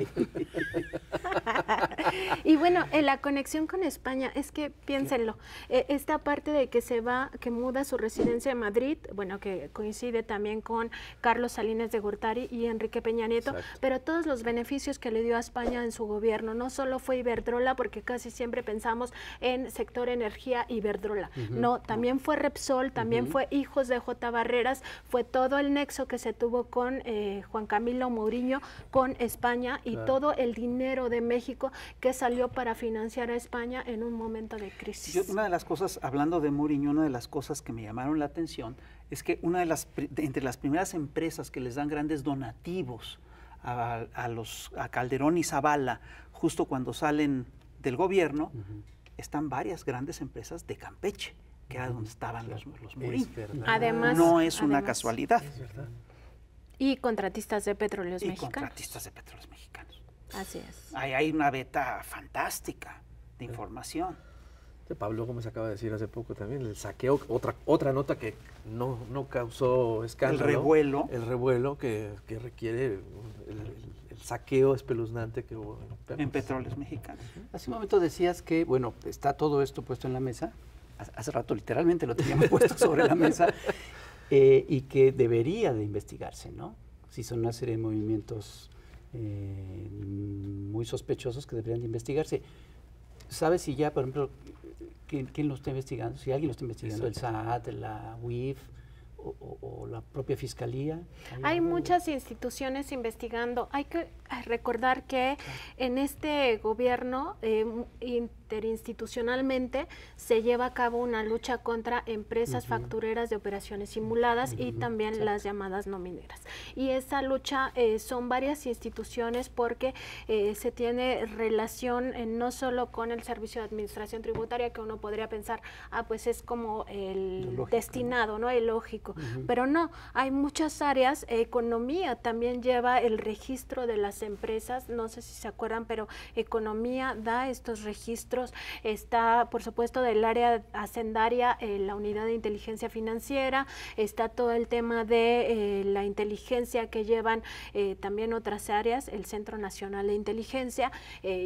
Speaker 4: Y bueno, la conexión con España, es que piénsenlo, esta parte de que se va, que muda su residencia a Madrid, bueno, que coincide también con Carlos Salinas de Gortari y Enrique Peña Nieto, pero todos los beneficios que le dio a España en su gobierno, no solo fue Iberdrola, porque casi siempre pensamos pensemos en sector energía Iberdrola. No, también fue Repsol, también fue Hijos de J. Barreras, fue todo el nexo que se tuvo con Juan Camilo Mourinho, con España y todo el dinero de México que salió para financiar a España en un momento de crisis.
Speaker 1: Una de las cosas, hablando de Mourinho, una de las cosas que me llamaron la atención es que entre las primeras empresas que les dan grandes donativos a Calderón y Zavala, justo cuando salen del gobierno, están varias grandes empresas de Campeche, que era donde estaban los Mourinho.
Speaker 4: Además,
Speaker 1: no es una casualidad.
Speaker 3: Es verdad.
Speaker 4: Y contratistas de petróleos
Speaker 1: Y
Speaker 4: mexicanos.
Speaker 1: contratistas de petróleos mexicanos.
Speaker 4: Así es.
Speaker 1: Hay una beta fantástica de información.
Speaker 3: Pablo Gómez acaba de decir hace poco también, el saqueo, otra nota que no causó escándalo. El revuelo que requiere el saqueo espeluznante que hubo
Speaker 1: en petróleos mexicanos.
Speaker 2: Hace un momento decías que, bueno, está todo esto puesto en la mesa. Hace rato literalmente lo teníamos puesto sobre la mesa y que debería de investigarse, ¿no? Si son una serie de movimientos muy sospechosos que deberían de investigarse. ¿Sabes si ya, por ejemplo, quién lo está investigando? Si alguien lo está investigando, el SAT, la UIF o la propia Fiscalía.
Speaker 4: Hay muchas instituciones investigando. Hay que recordar que en este gobierno interinstitucionalmente se lleva a cabo una lucha contra empresas factureras de operaciones simuladas y también las llamadas nomineras. Y esa lucha son varias instituciones porque se tiene relación no solo con el Servicio de Administración Tributaria, que uno podría pensar, pues es como el destinado, ¿no? El lógico. Pero no, hay muchas áreas. Economía también lleva el registro de las empresas, no sé si se acuerdan, pero Economía da estos registros. Está, por supuesto, del área hacendaria, la unidad de inteligencia financiera, está todo el tema de la inteligencia que llevan también otras áreas, el Centro Nacional de Inteligencia.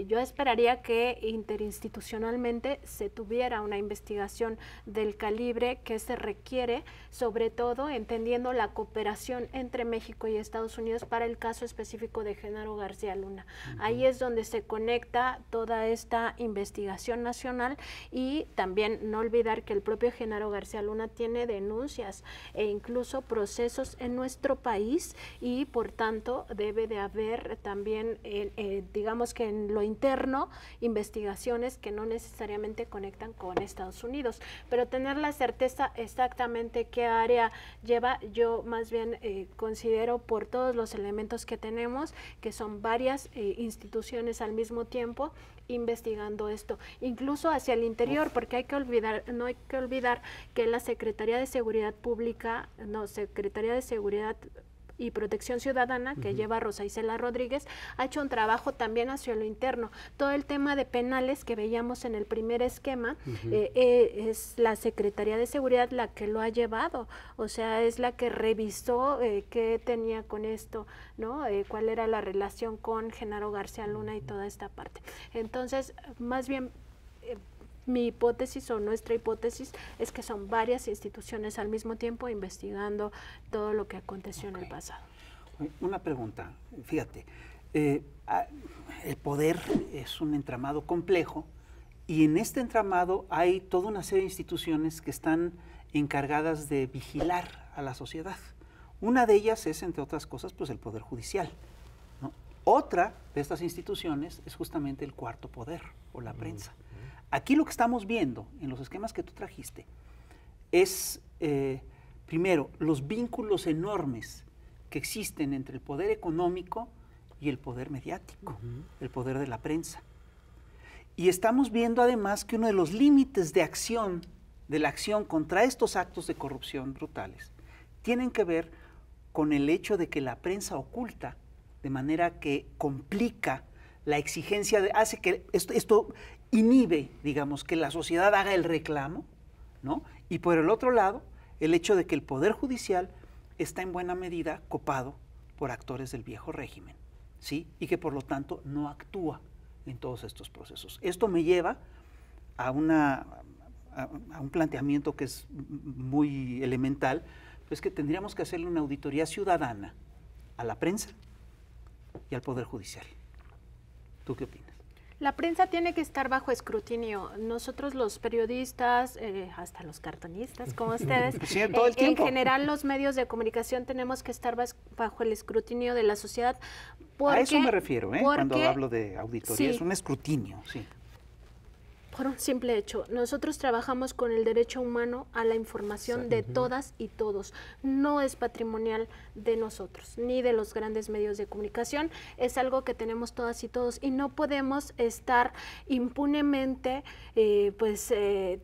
Speaker 4: Yo esperaría que interinstitucionalmente se tuviera una investigación del calibre que se requiere, sobre todo entendiendo la cooperación entre México y Estados Unidos para el caso específico de Genaro García Luna. Ahí es donde se conecta toda esta investigación nacional y también no olvidar que el propio Genaro García Luna tiene denuncias e incluso procesos en nuestro país y por tanto debe de haber también, digamos que en lo interno, investigaciones que no necesariamente conectan con Estados Unidos, pero tener la certeza exactamente qué área lleva, yo más bien considero por todos los elementos que tenemos, que son varias instituciones al mismo tiempo investigando esto, incluso hacia el interior, porque no hay que olvidar que la Secretaría de Seguridad y Protección Ciudadana, que lleva Rosa Isela Rodríguez, ha hecho un trabajo también hacia lo interno. Todo el tema de penales que veíamos en el primer esquema, es la Secretaría de Seguridad la que lo ha llevado, o sea, es la que revisó qué tenía con esto, ¿no? Cuál era la relación con Genaro García Luna y toda esta parte. Entonces, más bien, mi hipótesis o nuestra hipótesis es que son varias instituciones al mismo tiempo investigando todo lo que aconteció en el pasado.
Speaker 1: Una pregunta, fíjate, el poder es un entramado complejo y en este entramado hay toda una serie de instituciones que están encargadas de vigilar a la sociedad. Una de ellas es, entre otras cosas, pues el Poder Judicial, ¿no? Otra de estas instituciones es justamente el cuarto poder o la prensa. Aquí lo que estamos viendo en los esquemas que tú trajiste es, primero, los vínculos enormes que existen entre el poder económico y el poder mediático, el poder de la prensa. Y estamos viendo además que uno de los límites de la acción contra estos actos de corrupción brutales, tienen que ver con el hecho de que la prensa oculta, de manera que complica la exigencia, hace que esto inhibe, digamos, que la sociedad haga el reclamo, ¿no? Y por el otro lado, el hecho de que el Poder Judicial está en buena medida copado por actores del viejo régimen, ¿sí? Y que por lo tanto no actúa en todos estos procesos. Esto me lleva a un planteamiento que es muy elemental, pues que tendríamos que hacerle una auditoría ciudadana a la prensa y al Poder Judicial. ¿Tú qué opinas?
Speaker 4: La prensa tiene que estar bajo escrutinio. Nosotros los periodistas, hasta los cartonistas como ustedes,
Speaker 1: sí, todo el tiempo.
Speaker 4: En general los medios de comunicación tenemos que estar bajo el escrutinio de la sociedad. Porque,
Speaker 1: a eso me refiero, cuando hablo de auditoría,
Speaker 4: sí,
Speaker 1: es un escrutinio, sí.
Speaker 4: Por un simple hecho, nosotros trabajamos con el derecho humano a la información de todas y todos. No es patrimonial de nosotros, ni de los grandes medios de comunicación. Es algo que tenemos todas y todos y no podemos estar impunemente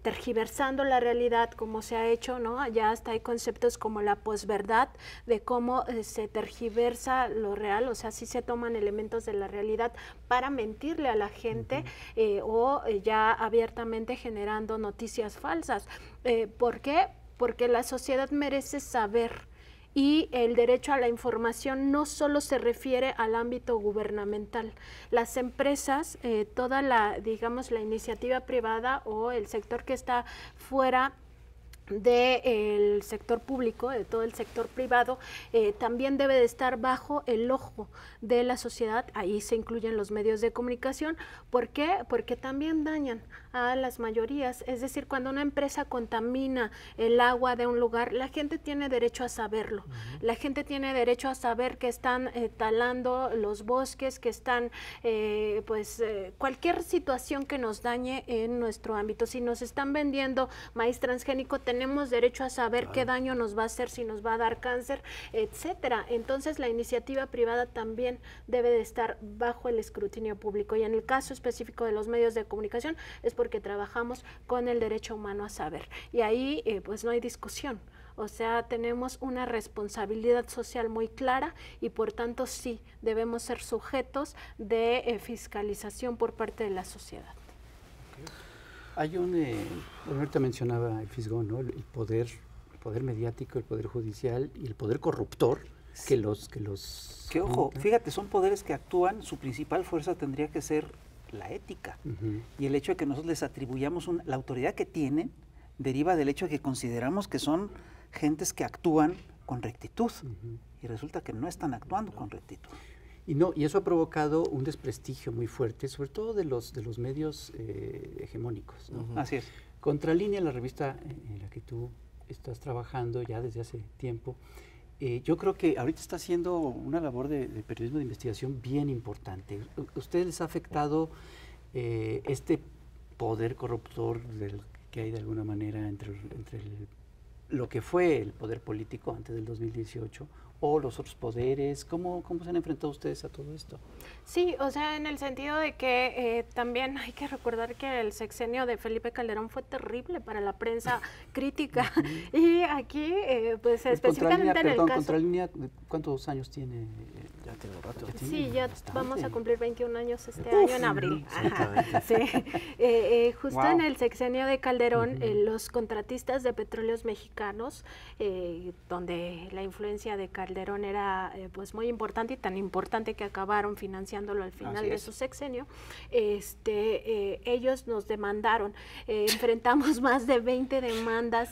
Speaker 4: tergiversando la realidad como se ha hecho, ¿no? Ya hasta hay conceptos como la posverdad, de cómo se tergiversa lo real, o sea, sí se toman elementos de la realidad para mentirle a la gente ya abiertamente generando noticias falsas. ¿Por qué? Porque la sociedad merece saber y el derecho a la información no solo se refiere al ámbito gubernamental. Las empresas, toda la iniciativa privada o el sector que está fuera del sector público, de todo el sector privado, también debe de estar bajo el ojo de la sociedad. Ahí se incluyen los medios de comunicación. ¿Por qué? Porque también dañan a las mayorías. Es decir, cuando una empresa contamina el agua de un lugar, la gente tiene derecho a saberlo. La gente tiene derecho a saber que están talando los bosques, que están, cualquier situación que nos dañe en nuestro ámbito. Si nos están vendiendo maíz transgénico, tenemos derecho a saber qué daño nos va a hacer, si nos va a dar cáncer, etcétera. Entonces, la iniciativa privada también debe de estar bajo el escrutinio público. Y en el caso específico de los medios de comunicación, es porque trabajamos con el derecho humano a saber. Y ahí, no hay discusión. O sea, tenemos una responsabilidad social muy clara y por tanto sí debemos ser sujetos de fiscalización por parte de la sociedad.
Speaker 2: Hay ahorita mencionaba el Fisgón, ¿no? El poder mediático, el poder judicial y el poder corruptor que los...
Speaker 1: Que ojo, fíjate, son poderes que actúan, su principal fuerza tendría que ser la ética. Y el hecho de que nosotros les atribuyamos la autoridad que tienen deriva del hecho de que consideramos que son gentes que actúan con rectitud. Y resulta que no están actuando con rectitud.
Speaker 2: Y eso ha provocado un desprestigio muy fuerte, sobre todo de los medios hegemónicos, ¿no?
Speaker 1: Así es.
Speaker 2: Contralínea, la revista en la que tú estás trabajando ya desde hace tiempo, yo creo que ahorita está haciendo una labor de periodismo de investigación bien importante. ¿Ustedes les ha afectado este poder corruptor que hay de alguna manera entre lo que fue el poder político antes del 2018 o los otros poderes? ¿Cómo se han enfrentado ustedes a todo esto?
Speaker 4: Sí, o sea, en el sentido de que también hay que recordar que el sexenio de Felipe Calderón fue terrible para la prensa crítica. Y aquí, específicamente en el caso...
Speaker 2: Contralínea, ¿cuántos años tiene?
Speaker 3: Ya tiene un rato.
Speaker 4: Sí, ya vamos a cumplir 21 años este año en abril. Sí. Justo en el sexenio de Calderón, los contratistas de petróleos mexicanos, donde la influencia de Calderón era muy importante y tan importante que acabaron financiándolo al final de su sexenio, ellos nos demandaron. Enfrentamos más de 20 demandas,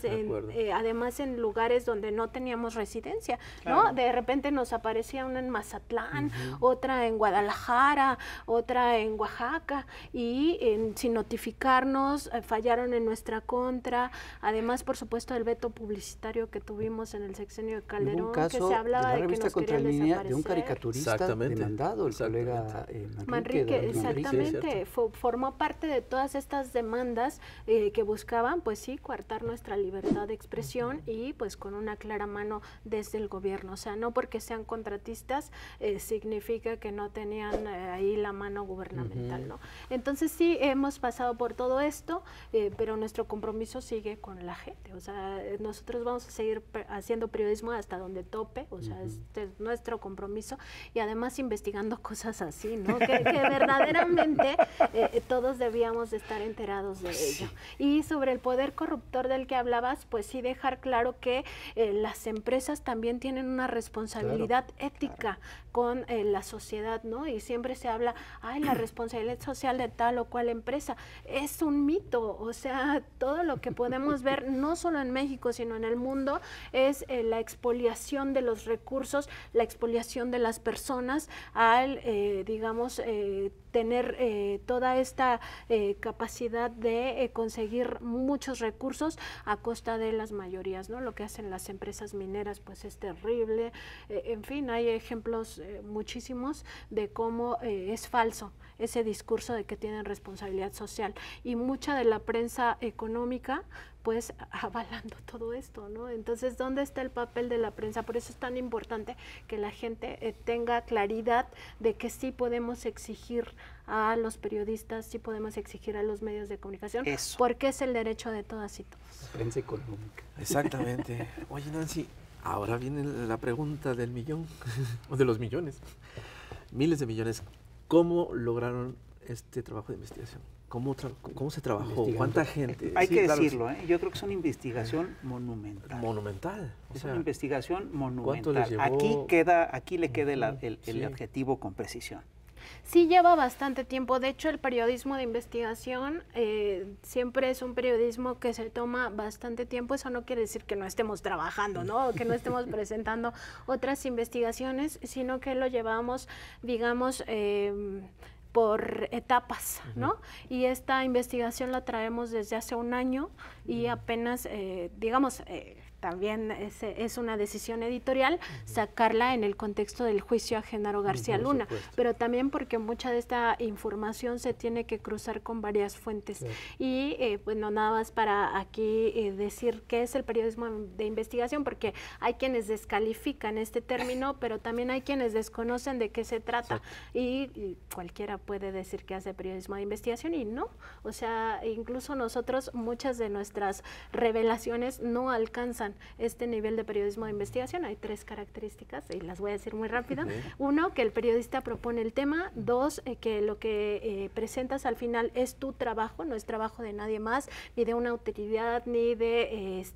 Speaker 4: además en lugares donde no teníamos residencia, ¿no? De repente nos aparecía una en Mazatlán, otra en Guadalajara, otra en Oaxaca, y sin notificarnos fallaron en nuestra contra. Además, por supuesto, el veto publicitario que tuvimos en el sexenio de Calderón, que se hablaba de que nos querían desaparecer.
Speaker 2: De un caricaturista demandado, el colega
Speaker 4: Manrique, exactamente, formó parte de todas estas demandas que buscaban, coartar nuestra libertad de expresión y con una clara mano desde el gobierno. O sea, no porque sean contratistas significa que no tenían ahí la mano gubernamental, ¿no? Entonces sí, hemos pasado por todo esto, pero nuestro compromiso sigue con la gente. O sea, nosotros vamos a seguir haciendo periodismo hasta donde tope, o sea, este es nuestro compromiso, y además investigando cosas así, ¿no? Que verdaderamente todos debíamos de estar enterados de ello. Y sobre el poder corruptor del que hablabas, pues sí dejar claro que las empresas también tienen una responsabilidad ética con la sociedad, ¿no? Y siempre se habla, la responsabilidad social de tal o cual empresa. Es un mito, o sea, todo lo que podemos ver, no solo en México, sino en el mundo, es la expoliación de los recursos, la expoliación de las personas al, tener toda esta capacidad de conseguir muchos recursos a costa de las mayorías, ¿no? Lo que hacen las empresas mineras pues es terrible, en fin, hay ejemplos muchísimos de cómo es falso ese discurso de que tienen responsabilidad social, y mucha de la prensa económica pues avalando todo esto, ¿no? Entonces, ¿dónde está el papel de la prensa? Por eso es tan importante que la gente tenga claridad de que sí podemos exigir a los periodistas, sí podemos exigir a los medios de comunicación, porque es el derecho de todas y todos.
Speaker 2: Prensa económica.
Speaker 3: Exactamente. Oye, Nancy, ahora viene la pregunta del millón, o de los millones, miles de millones. ¿Cómo lograron este trabajo de investigación? ¿Cómo se trabajó? ¿Cuánta gente?
Speaker 1: Hay que decirlo, yo creo que es una investigación monumental.
Speaker 3: Monumental.
Speaker 1: Es una investigación monumental.
Speaker 3: ¿Cuánto les llevó?
Speaker 1: Aquí le queda el adjetivo con precisión.
Speaker 4: Sí, lleva bastante tiempo. De hecho, el periodismo de investigación siempre es un periodismo que se toma bastante tiempo. Eso no quiere decir que no estemos trabajando, ¿no? O que no estemos presentando otras investigaciones, sino que lo llevamos, digamos, por etapas, ¿no? Y esta investigación la traemos desde hace un año y apenas, digamos, también es una decisión editorial sacarla en el contexto del juicio a Genaro García Luna, pero también porque mucha de esta información se tiene que cruzar con varias fuentes. Y bueno, nada más para aquí decir qué es el periodismo de investigación, porque hay quienes descalifican este término, pero también hay quienes desconocen de qué se trata. Y cualquiera puede decir que hace periodismo de investigación y no. O sea, incluso nosotros, muchas de nuestras revelaciones no alcanzan este nivel de periodismo de investigación. Hay 3 características y las voy a decir muy rápido. 1, que el periodista propone el tema. 2, que lo que presentas al final es tu trabajo, no es trabajo de nadie más, ni de una autoridad, ni de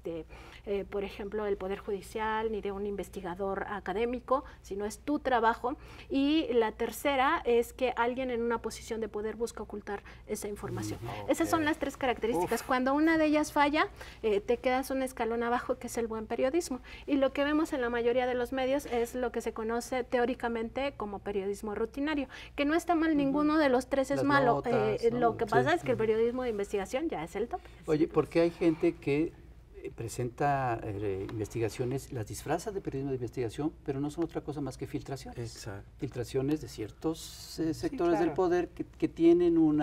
Speaker 4: por ejemplo, el Poder Judicial, ni de un investigador académico, sino es tu trabajo. Y la tercera es que alguien en una posición de poder busca ocultar esa información. Esas son las 3 características. Cuando una de ellas falla, te quedas un escalón abajo, que es el buen periodismo. Y lo que vemos en la mayoría de los medios es lo que se conoce teóricamente como periodismo rutinario, que no está mal, ninguno de los 3 es malo. Notas, lo que pasa es que el periodismo de investigación ya es el top.
Speaker 2: Oye, porque hay gente que presenta investigaciones, las disfraza de periodismo de investigación, pero no son otra cosa más que filtraciones.
Speaker 3: Exacto.
Speaker 2: Filtraciones de ciertos sectores del poder que tienen un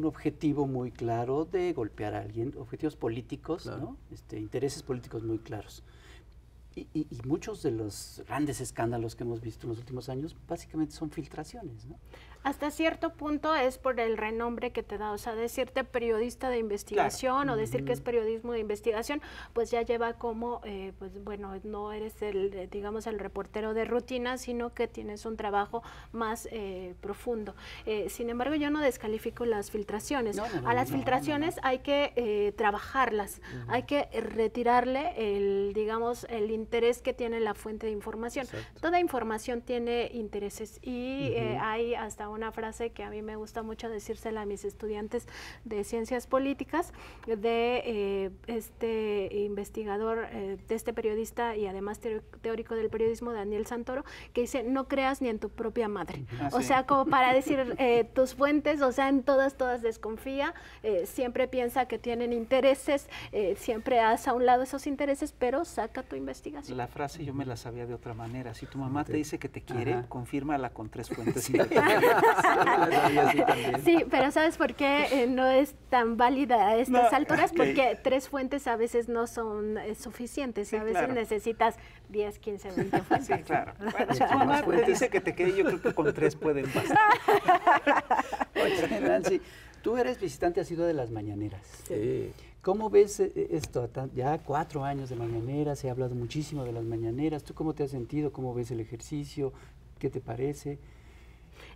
Speaker 2: objetivo muy claro de golpear a alguien, objetivos políticos, ¿no? Intereses políticos muy claros. Y muchos de los grandes escándalos que hemos visto en los últimos años básicamente son filtraciones, ¿no?
Speaker 4: Hasta cierto punto es por el renombre que te da, o sea, decirte periodista de investigación o decir que es periodismo de investigación, pues ya lleva como, pues bueno, no eres digamos, el reportero de rutina, sino que tienes un trabajo más profundo. Sin embargo, yo no descalifico las filtraciones. A las filtraciones hay que trabajarlas, hay que retirarle digamos, el interés que tiene la fuente de información. Toda información tiene intereses y hay hasta una frase que a mí me gusta mucho decírsela a mis estudiantes de ciencias políticas, de este investigador, de este periodista y además teórico del periodismo, Daniel Santoro, que dice: no creas ni en tu propia madre. O sea, como para decir, tus fuentes, o sea, en todas desconfía, siempre piensa que tienen intereses, siempre haz a un lado esos intereses, pero saca tu investigación.
Speaker 1: La frase yo me la sabía de otra manera. Si tu mamá te dice que te quiere, confírmala con 3 fuentes.
Speaker 4: Sí, pero ¿sabes por qué no es tan válida a estas alturas? Porque 3 fuentes a veces no son suficientes, a veces necesitas 10, 15, 20 fuentes.
Speaker 1: Sí, claro. Bueno, si tu mamá te dice que te quiere, yo creo que con 3 pueden bastar.
Speaker 2: Oye, Nancy, tú eres visitante asidua de las mañaneras.
Speaker 3: Sí.
Speaker 2: ¿Cómo ves esto? Ya 4 años de mañaneras, se ha hablado muchísimo de las mañaneras. ¿Tú cómo te has sentido? ¿Cómo ves el ejercicio? ¿Qué te parece?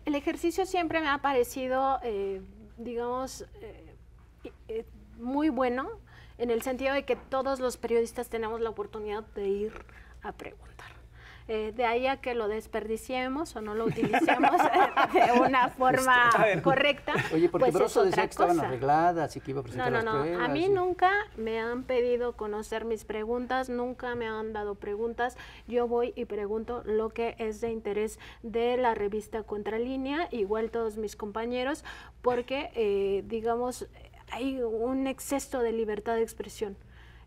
Speaker 4: El ejercicio siempre me ha parecido, digamos, muy bueno, en el sentido de que todos los periodistas tenemos la oportunidad de ir a preguntar. De ahí a que lo desperdiciemos o no lo utilicemos de una forma correcta.
Speaker 2: Oye, porque
Speaker 4: pues
Speaker 2: Broso
Speaker 4: es
Speaker 2: decía
Speaker 4: otra
Speaker 2: que estaban
Speaker 4: cosa.
Speaker 2: arregladas y que iba a presentar las pruebas.
Speaker 4: A mí nunca me han pedido conocer mis preguntas, nunca me han dado preguntas. Yo voy y pregunto lo que es de interés de la revista Contralínea, igual todos mis compañeros, porque, digamos, hay un exceso de libertad de expresión.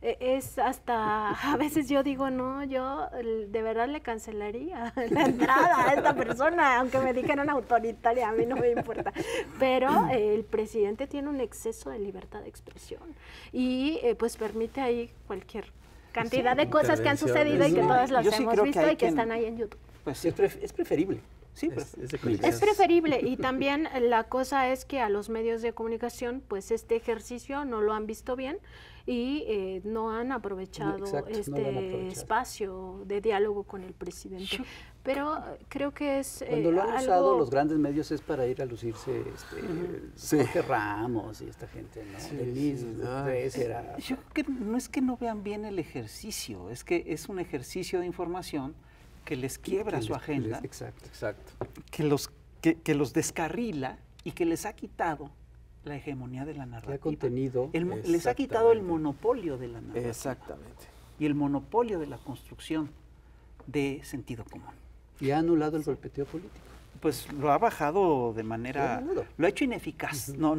Speaker 4: Es hasta, a veces yo digo, no, yo de verdad le cancelaría la entrada a esta persona, aunque me dijeran autoritaria, a mí no me importa. Pero el presidente tiene un exceso de libertad de expresión y pues permite ahí cualquier cantidad de cosas que han sucedido y que todas las hemos visto y que están ahí en YouTube.
Speaker 2: Pues es preferible.
Speaker 1: Sí,
Speaker 4: es preferible, y también la cosa es que a los medios de comunicación pues este ejercicio no lo han visto bien y no han aprovechado espacio de diálogo con el presidente. Pero creo que es
Speaker 2: cuando lo han usado los grandes medios es para ir a lucirse Jorge Ramos y esta gente, ¿no?
Speaker 1: Yo creo que no es que no vean bien el ejercicio, es que es un ejercicio de información que les quiebra su agenda, que los descarrila y que les ha quitado la hegemonía de la narrativa.
Speaker 2: Contenido.
Speaker 1: Les ha quitado el monopolio de la narrativa.
Speaker 3: Exactamente.
Speaker 1: Y el monopolio de la construcción de sentido común.
Speaker 2: Y ha anulado el golpeteo político.
Speaker 1: Pues lo ha bajado de manera, lo ha hecho ineficaz. No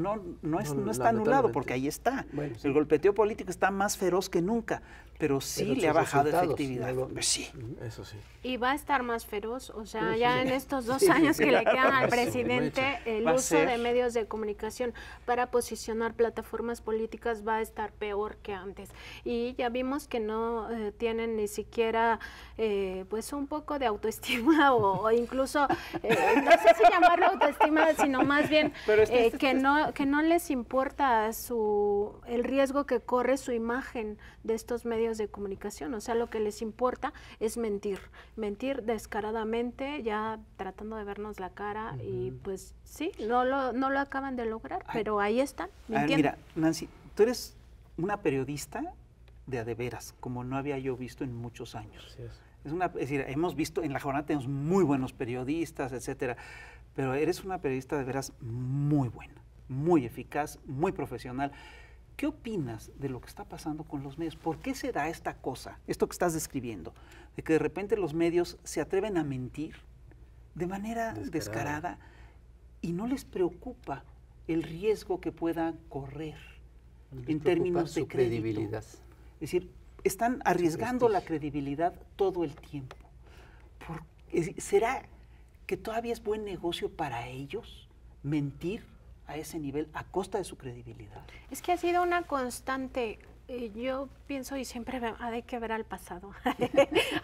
Speaker 1: está anulado porque ahí está. Bueno, sí. El golpeteo político está más feroz que nunca, pero sí le ha bajado efectividad. Pues sí.
Speaker 3: Eso sí.
Speaker 4: Y va a estar más feroz, o sea, ya en estos 2 años que le quedan al presidente, el uso de medios de comunicación para posicionar plataformas políticas va a estar peor que antes. Y ya vimos que no tienen ni siquiera pues un poco de autoestima o incluso no sé si llamarlo autoestima, sino más bien que no les importa el riesgo que corre su imagen de estos medios de comunicación. O sea, lo que les importa es mentir descaradamente, ya tratando de vernos la cara y pues sí, no lo acaban de lograr, pero ahí están mintiendo.
Speaker 1: Mira, Nancy, tú eres una periodista de a de veras, como no había yo visto en muchos años.
Speaker 3: Así es.
Speaker 1: Es decir, hemos visto, en La Jornada tenemos muy buenos periodistas, etcétera, pero eres una periodista de veras muy buena, muy eficaz, muy profesional. ¿Qué opinas de lo que está pasando con los medios? ¿Por qué se da esta cosa, esto que estás describiendo, de que de repente los medios se atreven a mentir de manera descarada y no les preocupa el riesgo que puedan correr en términos de credibilidad? Es decir, están arriesgando la credibilidad todo el tiempo. ¿Será que todavía es buen negocio para ellos mentir a ese nivel a costa de su credibilidad?
Speaker 4: Es que ha sido una constante. Yo pienso y siempre hay que ver al pasado,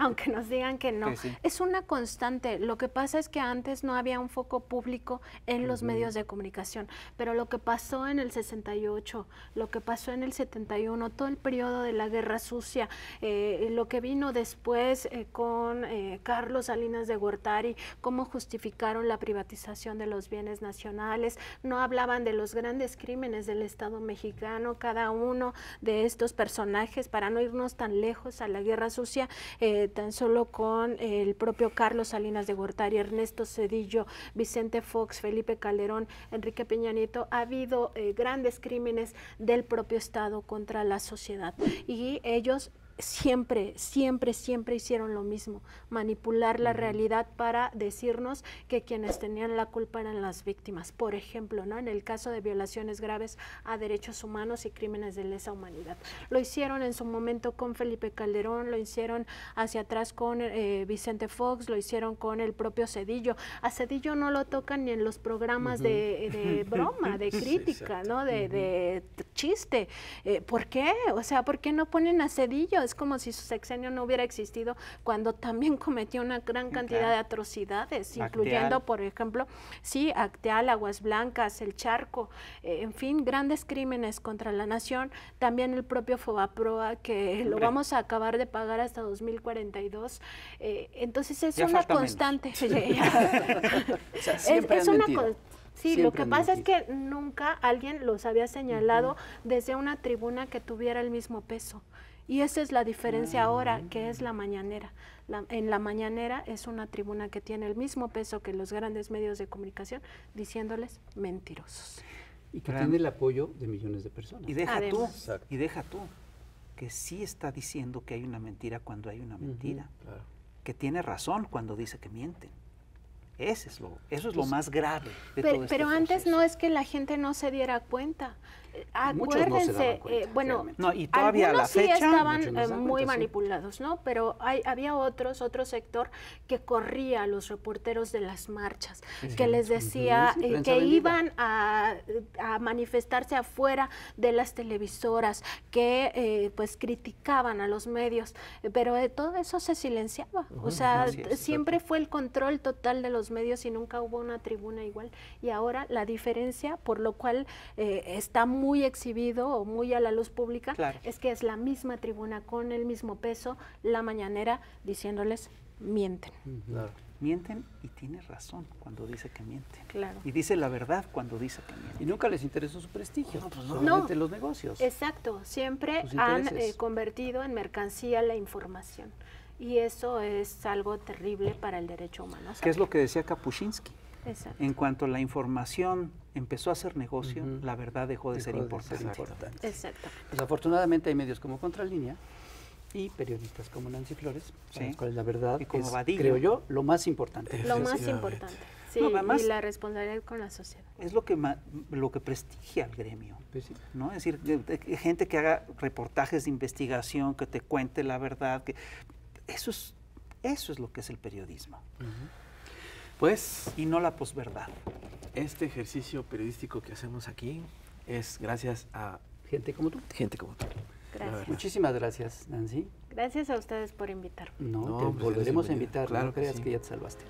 Speaker 4: aunque nos digan que no. Sí. Es una constante. Lo que pasa es que antes no había un foco público en los medios de comunicación, pero lo que pasó en el 68, lo que pasó en el 71, todo el periodo de la Guerra Sucia, lo que vino después con Carlos Salinas de Gortari, cómo justificaron la privatización de los bienes nacionales, no hablaban de los grandes crímenes del Estado mexicano, cada uno de estos personajes, para no irnos tan lejos a la Guerra Sucia, tan solo con el propio Carlos Salinas de Gortari, Ernesto Zedillo, Vicente Fox, Felipe Calderón, Enrique Peña Nieto, ha habido grandes crímenes del propio Estado contra la sociedad y ellos siempre hicieron lo mismo, manipular la realidad para decirnos que quienes tenían la culpa eran las víctimas. Por ejemplo, ¿no? En el caso de violaciones graves a derechos humanos y crímenes de lesa humanidad. Lo hicieron en su momento con Felipe Calderón, lo hicieron hacia atrás con Vicente Fox, lo hicieron con el propio Zedillo. A Zedillo no lo tocan ni en los programas de broma, de crítica, ¿no? De chiste. ¿Por qué? O sea, ¿por qué no ponen a Zedillo? Es como si su sexenio no hubiera existido cuando también cometió una gran cantidad de atrocidades, incluyendo, por ejemplo, Acteal, Aguas Blancas, El Charco, en fin, grandes crímenes contra la nación. También el propio Fobaproa, que lo vamos a acabar de pagar hasta 2042. Entonces es una constante. Es una constante. Sí, siempre lo que pasa es que nunca alguien los había señalado desde una tribuna que tuviera el mismo peso. Y esa es la diferencia ahora, que es la mañanera. En la mañanera es una tribuna que tiene el mismo peso que los grandes medios de comunicación, diciéndoles mentirosos.
Speaker 2: Y que tiene el apoyo de millones de personas.
Speaker 1: Y deja tú, que sí está diciendo que hay una mentira cuando hay una mentira.
Speaker 3: Claro.
Speaker 1: Que tiene razón cuando dice que mienten. Eso es lo más grave de todo este
Speaker 4: Pero antes
Speaker 1: proceso.
Speaker 4: no es que la gente no se diera cuenta.
Speaker 2: Muchos no se daban
Speaker 4: Acuérdense,
Speaker 2: cuenta,
Speaker 4: bueno,
Speaker 2: realmente.
Speaker 1: No, y todavía a la
Speaker 4: algunos sí
Speaker 1: fecha,
Speaker 4: estaban
Speaker 2: muchos no se dan
Speaker 4: muy
Speaker 2: cuenta, sí.
Speaker 4: manipulados, ¿no? Pero había otro sector que corría a los reporteros de las marchas, que les decía
Speaker 2: Sí, prensa
Speaker 4: que
Speaker 2: vendida.
Speaker 4: iban a manifestarse afuera de las televisoras, que pues criticaban a los medios, pero todo eso se silenciaba. O sea,
Speaker 1: así es,
Speaker 4: siempre fue el control total de los medios y nunca hubo una tribuna igual. Y ahora la diferencia, por lo cual está muy exhibido o muy a la luz pública,
Speaker 1: Claro.
Speaker 4: es que es la misma tribuna con el mismo peso, la mañanera, diciéndoles mienten.
Speaker 3: Claro.
Speaker 1: Mienten y tiene razón cuando dice que mienten.
Speaker 4: Claro.
Speaker 1: Y dice la verdad cuando dice que mienten.
Speaker 2: Y nunca les interesó su prestigio,
Speaker 1: pues
Speaker 2: solamente los negocios.
Speaker 4: Exacto, siempre
Speaker 2: Sus
Speaker 4: han
Speaker 2: intereses.
Speaker 4: convertido en mercancía la información. Y eso es algo terrible para el derecho humano.
Speaker 1: ¿Qué es lo que decía Kapuscinski?
Speaker 4: Exacto.
Speaker 1: En cuanto la información empezó a ser negocio, la verdad dejó de ser
Speaker 2: Dejó de ser
Speaker 1: importante.
Speaker 2: importante.
Speaker 4: Exacto.
Speaker 2: Pues afortunadamente hay medios como Contralínea y periodistas como Nancy Flores, para
Speaker 1: Sí.
Speaker 2: los cuales la verdad
Speaker 1: Y como
Speaker 2: es,
Speaker 1: Vadillo.
Speaker 2: creo yo, lo más importante.
Speaker 4: Lo más
Speaker 3: Efectivamente.
Speaker 4: importante. Sí,
Speaker 1: No, además-
Speaker 4: y la responsabilidad con la sociedad.
Speaker 1: Es lo que prestigia al gremio.
Speaker 2: Pues sí.
Speaker 1: ¿No? Es decir, gente que haga reportajes de investigación, que te cuente la verdad, que eso es lo que es el periodismo
Speaker 3: Pues
Speaker 1: y no la posverdad.
Speaker 3: este ejercicio periodístico que hacemos aquí es gracias a
Speaker 2: Gente como tú.
Speaker 3: gente como tú.
Speaker 4: Gracias.
Speaker 2: Muchísimas gracias, Nancy.
Speaker 4: Gracias a ustedes por invitarme.
Speaker 2: No,
Speaker 3: No,
Speaker 2: te
Speaker 3: pues
Speaker 2: volveremos
Speaker 3: eres
Speaker 2: a invitar,
Speaker 3: bienvenido. Claro
Speaker 2: no
Speaker 3: que
Speaker 2: creas
Speaker 3: sí.
Speaker 2: que ya te salvaste.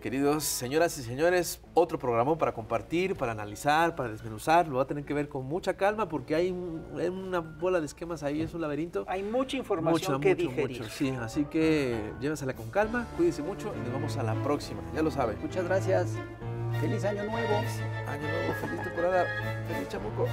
Speaker 3: Queridos señoras y señores, otro programa para compartir, para analizar, para desmenuzar. Lo va a tener que ver con mucha calma porque hay una bola de esquemas ahí, es un laberinto.
Speaker 1: Hay mucha información que digerir.
Speaker 3: Sí, así que llévensela con calma, cuídense mucho y nos vemos a la próxima. Ya lo saben.
Speaker 2: Muchas gracias. Feliz año nuevo.
Speaker 3: Año nuevo, feliz temporada, feliz chamuco.